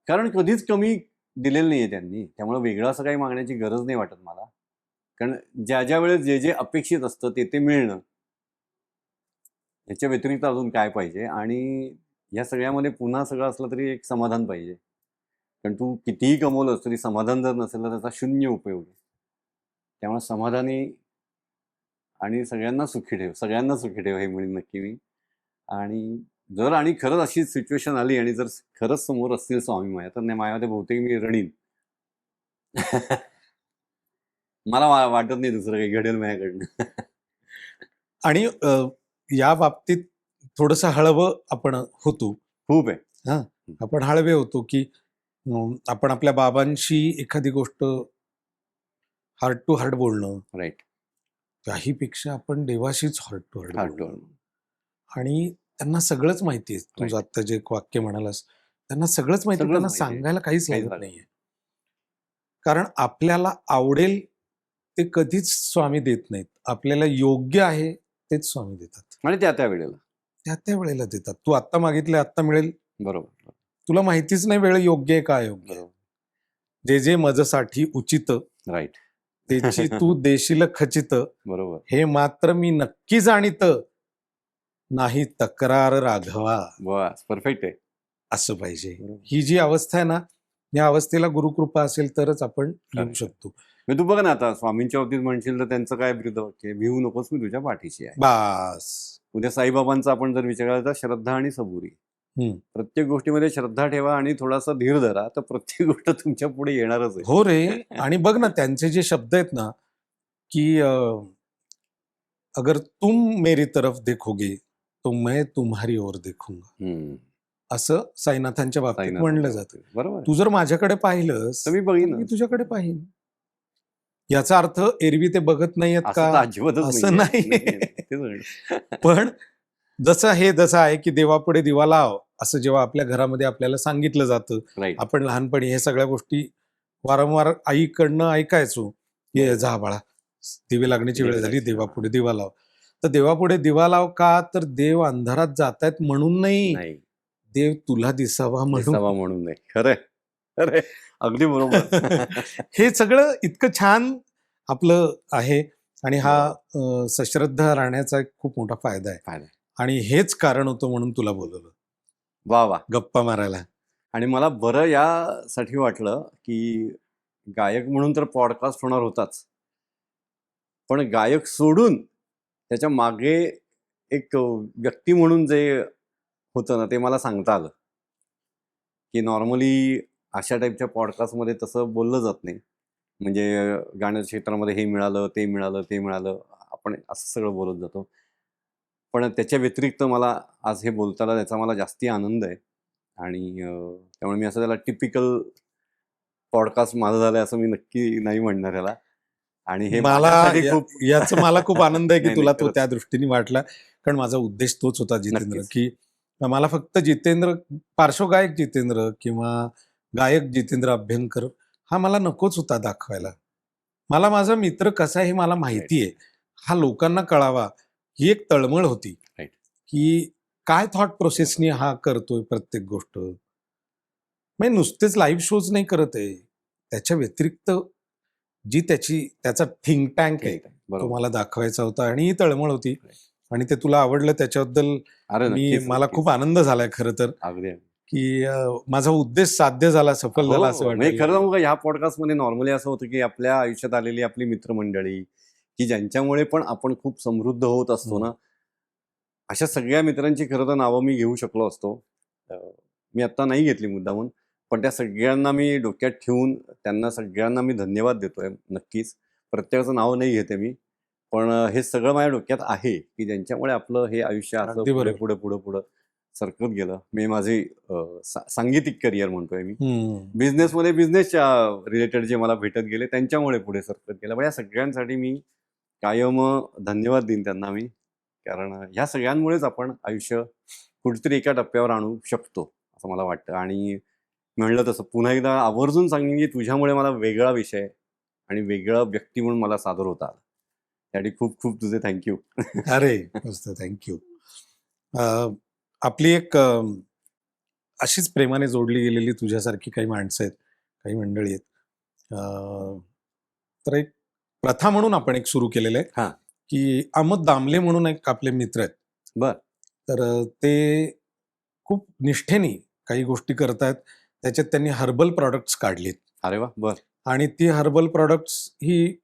कारण कधीच कमी दिलेलं नाहीये त्यांनी, त्यामुळे वेगळं असं काही मागण्याची गरज नाही वाटत मला. कारण ज्या ज्या वेळेस जे जे अपेक्षित असतं ते ते मिळणं, याच्या व्यतिरिक्त अजून काय पाहिजे. आणि या सगळ्यामध्ये पुन्हा सगळं असलं तरी एक समाधान पाहिजे. कारण तू कितीही कमवलंस तरी समाधान जर नसेल तर त्याचा शून्य उपयोग आहे. त्यामुळे समाधानी आणि सगळ्यांना सुखी ठेव, सगळ्यांना सुखी ठेव हे म्हणेन नक्की मी. आणि जर आणि खरंच अशी सिच्युएशन आली आणि जर खरंच समोर असतील स्वामी माझ्या, तर नाही माझ्यामध्ये बहुतेक मी रडीन. मला वाटत नाही दुसरं काही घडेल माझ्याकडनं. आणि या बाबतीत थोडस हळवं आपण होतो. खूप आहे. आपण हळवे होतो की आपण आपल्या बाबांशी एखादी गोष्ट हार्ट टू हार्ट बोलणं, राईट. त्याहीपेक्षा आपण देवाशीच हार्ट टू हार्ट हार्ट बोलणं. आणि त्यांना सगळंच माहिती आहे. तू Right. आता जे एक वाक्य म्हणालास, त्यांना सगळंच माहिती, सगळंच त्यांना माहिती आहे. सांगायला काहीच काहीच लागत लागत नाहीये. कारण आपल्याला आवडेल ते कधीच स्वामी देत नाहीत. आपल्याला योग्य आहे तेच स्वामी देतात. आणि त्या त्या वेळेला. त्या त्या वेळेला देतात. तू आत्ता मागितले आत्ता मिळेल, बरोबर. तुला माहितीच नाही वेळ योग्य आहे का अयोग्य आहे. बरोबर. जे जे मजसाठी उचित राईट. त्याची तू देशील खचित, बरोबर. हे मात्र मी नक्की जाणीत, नाही तक्रार राघवा. बस परफेक्ट आहे. असं पाहिजे. बरोबर. ही जी अवस्था आहे ना, या अवस्थेला गुरुकृपा असेल तरच आपण येऊ खरं. शकतो. मग तू बघ ना, आता स्वामींच्या बाबतीत म्हणशील तर त्यांचं काय ब्रीदवाक्य, भिवू नकोस मी तुझ्या पाठीशी आहे. बास. उद्या साईबाबांचा आपण जर विचार केला तर श्रद्धा आणि सबुरी. प्रत्येक गोष्टीमध्ये श्रद्धा ठेवा आणि थोडासा धीर धरा, तर प्रत्येक गोष्ट तुमच्या पुढे येणारच आहे. हो रे. आणि बघ ना, त्यांचे जे शब्द आहेत ना, की अगर तुम मेरी तरफ देखोगे तो मैं तुम्हारी ओर देखूंगा, असं साईनाथांच्या बाबतीत साईनाथ म्हणलं जातं. बरोबर. तू जर माझ्याकडे पाहिलंस तर मी तर बघीन मी तुझ्याकडे पाहिन. याचा अर्थ एरवी ते बघत नाहीयेत असं तर का, अजिबातच असं नाहीये. नाही. तेच म्हणलं. पण जसं आहे की देवापुढे दिवा लाव, असं जेव्हा आपल्या घरामध्ये आपल्याला सांगितलं जातं, राईट. आपण लहानपणी हे सगळ्या गोष्टी वारंवार आईकडनं ऐकायचो, ये जा बाळा, दिवे लागण्याची वेळ झाली, देवाची. देवापुढे दिवा लाव. तर देवापुढे दिवा लाव का, तर देव अंधारात जातायत म्हणून नाही, नाही देव तुला दिसावा म्हणून. दिसावा म्हणून नाही. खरंय खरंय, अगदी बरोबर. हे सगळं इतकं छान आपलं आहे आणि हा सश्रद्धा राहण्याचा एक खूप मोठा फायदा आहे. फायदा. आणि हेच कारण होतं म्हणून तुला बोलवलं वा वा. गप्पा मारायला. आणि मला बरं यासाठी वाटलं की गायक म्हणून तर पॉडकास्ट होणार होताच, पण गायक सोडून त्याच्या मागे एक व्यक्ती म्हणून जे होतं ना, ते मला सांगता आलं की नॉर्मली अशा टाईपच्या पॉडकास्टमध्ये तसं बोललं जात नाही. म्हणजे गाण्याच्या क्षेत्रामध्ये हे मिळालं, ते मिळालं, ते मिळालं, आपण असं सगळं बोलत जातो. पण त्याच्या व्यतिरिक्त मला आज हे बोलताना त्याचा मला जास्ती आनंद आहे. आणि त्यामुळे मी असं त्याला टिपिकल पॉडकास्ट माझं झालं असं मी नक्की नाही म्हणणार याला. आणि हे मला माझ्यासाठी खूप याचा मला खूप आनंद आहे की नाही, तुला नाही, तो खरंच. त्या दृष्टीने वाटला, कारण माझा उद्देश तोच होता जितेंद्र, नक्कीच. की मला फक्त जितेंद्र, पार्श्वगायक जितेंद्र किंवा गायक जितेंद्र अभ्यंकर हा मला नकोच होता दाखवायला. मला माझा मित्र कसा आहे हे मला माहिती आहे, हा लोकांना कळावा ही एक तळमळ होती. Right. की काय थॉट प्रोसेसनी हा करतोय प्रत्येक गोष्ट. म्हणजे नुसतेच लाईव्ह शोज नाही करत आहे, त्याच्या व्यतिरिक्त जी त्याचा थिंक टँक आहे तो बरोबर. मला दाखवायचा होता आणि ही तळमळ होती. आणि ते तुला आवडलं त्याच्याबद्दल अरे नक्कीच, मला नक्कीच. खूप आनंद झालाय खरं तर, अगदी की माझा उद्देश साध्य झाला, सफल झाला असं हो, म्हणजे वाटतं. खरं सांगू का, ह्या पॉडकास्टमध्ये नॉर्मली असं होतं की आपल्या आयुष्यात आलेली आपली मित्रमंडळी की ज्यांच्यामुळे पण आपण खूप समृद्ध होत असतो ना, अशा सगळ्या मित्रांची खरं तर नावं मी घेऊ शकलो असतो. मी आत्ता नाही घेतली मुद्दामून, पण त्या सगळ्यांना मी डोक्यात ठेवून त्यांना सगळ्यांना मी धन्यवाद देतोय नक्कीच. प्रत्येकाचं नाव नाही घेते मी, पण हे सगळं माझ्या डोक्यात आहे की ज्यांच्यामुळे आपलं हे आयुष्य असं अगदी पुढे बरोबर. पुढे पुढे पुढे सरकत गेलं. मी माझे सांगीतिक करिअर म्हणतोय मी, बिझनेसमध्ये बिझनेसच्या रिलेटेड जे मला भेटत गेले त्यांच्यामुळे पुढे सरकत गेलं. पण या सगळ्यांसाठी मी कायम धन्यवाद देईन त्यांना मी, कारण ह्या सगळ्यांमुळेच आपण आयुष्य कुठेतरी एका टप्प्यावर आणू शकतो असं मला वाटतं. आणि म्हणलं तसं पुन्हा एकदा आवर्जून सांगेन की तुझ्यामुळे मला वेगळा विषय आणि वेगळा व्यक्ती म्हणून मला सादर होता आला. त्यासाठी खूप खूप तुझे थँक्यू. अरे मस्त, थँक्यू. आपली एक अशीच प्रेमाने जोडली गेलेली तुझ्यासारखी काही माणसं आहेत, काही मंडळी आहेत. तर एक प्रथा म्हणून आपण एक सुरू केलेलं आहे हां. की अमोद दामले म्हणून एक आपले मित्र आहेत. बर. तर ते खूप निष्ठेने काही गोष्टी करतायत. त्याच्यात त्यांनी हर्बल प्रॉडक्ट्स काढलीत अरे वा. बर. आणि ती हर्बल प्रॉडक्ट्स ही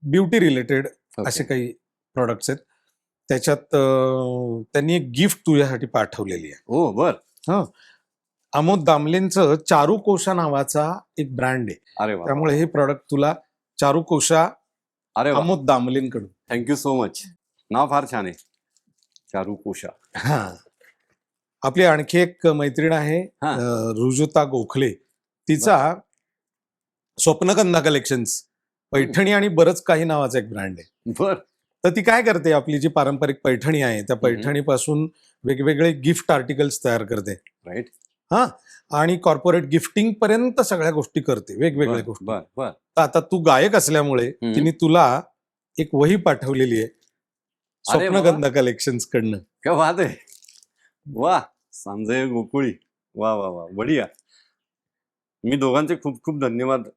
ब्युटी रिलेटेड असे ओके. काही प्रॉडक्ट्स आहेत. त्याच्यात त्यांनी एक गिफ्ट तुझ्यासाठी पाठवलेली आहे. ओ बर. हं. अमोद दामलेंचं चारुकोशा नावाचा एक ब्रँड आहे. अरे वा. त्यामुळे हे प्रॉडक्ट तुला चारुकोशा अरे वा. अमोद दामलेंकडून. Thank you so much. नाव फार छान आहे, चारुकोशा. हा. आपली आणखी एक मैत्रीण आहे हा. रुजुता गोखले. तिचा स्वप्नगंधा कलेक्शन्स पैठणी आणि बरंच काही नावाचा एक ब्रँड आहे. बर. तर ती काय करते, आपली जी पारंपरिक पैठणी आहे त्या पैठणीपासून वेगवेगळे गिफ्ट आर्टिकल्स तयार करते. राईट. हा. आणि कॉर्पोरेट गिफ्टिंग पर्यंत सगळ्या गोष्टी करते, वेगवेगळ्या गोष्टी. बर बर. तर आता तू गायक असल्यामुळे तिने तुला एक वही पाठवलेली आहे अरे वा. स्वप्नगंधा कलेक्शन्स कडनं. क्या बात आहे. वा. संजय गोकुळी. वा वा वा, बढिया. मी दोघांचे खूप खूप धन्यवाद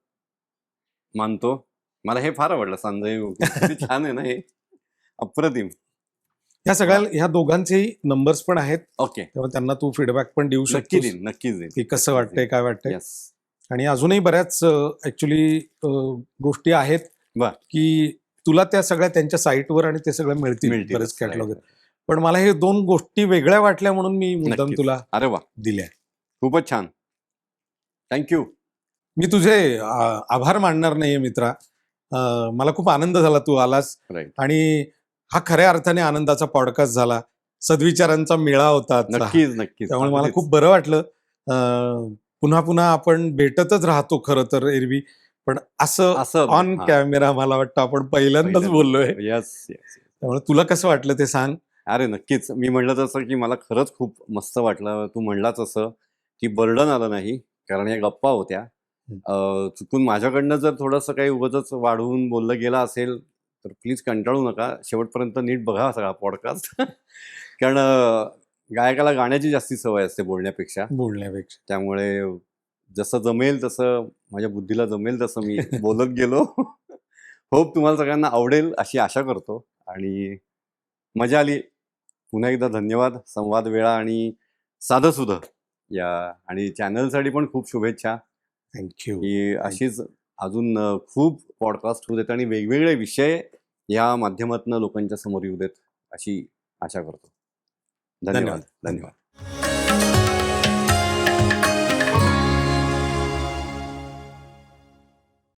मानतो. मला हे फार आवडलं, संजय गोकुळी. किती छान आहे ना हे, अप्रतिम. ह्या सगळ्या ह्या दोघांचेही नंबर्स पण आहेत, ओके. त्यामुळे त्यांना तू फीडबॅक पण देऊ नक्की शकतो देईन, नक्कीच देईन. की कसं वाटतंय, काय वाटतंय. येस. आणि अजूनही बऱ्याच ऍक्च्युली गोष्टी आहेत बर. की तुला त्या सगळ्या त्यांच्या साईटवर आणि ते सगळं मिळतील, बरेच कॅटलॉग आहेत. पण मला हे दोन गोष्टी वेगळ्या वाटल्या म्हणून मी मुद्दाम नक्कीच. तुला अरे वा, दिल्या. खूपच छान. थँक्यू. मी तुझे आभार मानणार नाहीये मित्रा. मला खूप आनंद झाला तू आलास राईट. आणि हा खऱ्या अर्थाने आनंदाचा पॉडकास्ट झाला, सद्विचारांचा मेळा होता आजचा. नक्कीच नक्कीच. त्यामुळे मला अगदीच. खूप बरं वाटलं. पुन्हा पुन्हा आपण भेटतच राहतो खरं तर एरवी, पण असं असं ऑन कॅमेरा मला वाटतं आपण पहिल्यांदाच बोललोय. Yes yes. त्यामुळे तुला कसं वाटलं ते सांग. अरे नक्कीच. मी म्हणलं तसं की मला खरंच खूप मस्त वाटलं. तू म्हणलाच असं की बर्डन आलं नाही, कारण या गप्पा होत्या चुकून माझ्याकडनं जर थोडंसं काही उगाचच वाढवून बोललं गेलं असेल तर प्लीज कंटाळू नका, शेवटपर्यंत नीट बघा सगळा पॉडकास्ट. कारण गायकाला गाण्याची जास्ती सवय असते बोलण्यापेक्षा. बोलण्यापेक्षा. त्यामुळे जसं जमेल तसं, माझ्या बुद्धीला जमेल तसं मी बोलत गेलो. होप तुम्हाला सगळ्यांना आवडेल अशी आशा करतो आणि मजा आली. पुन्हा एकदा धन्यवाद. संवाद वेळा आणि साधंसुधं या आणि चॅनलसाठी पण खूप शुभेच्छा थँक्यू. की अशीच अजून खूप पॉडकास्ट होऊ देत आणि वेगवेगळे विषय या माध्यमातून लोकांच्या समोर येऊ देत अशी आशा करतो. धन्यवाद. धन्यवाद. धन्यवाद.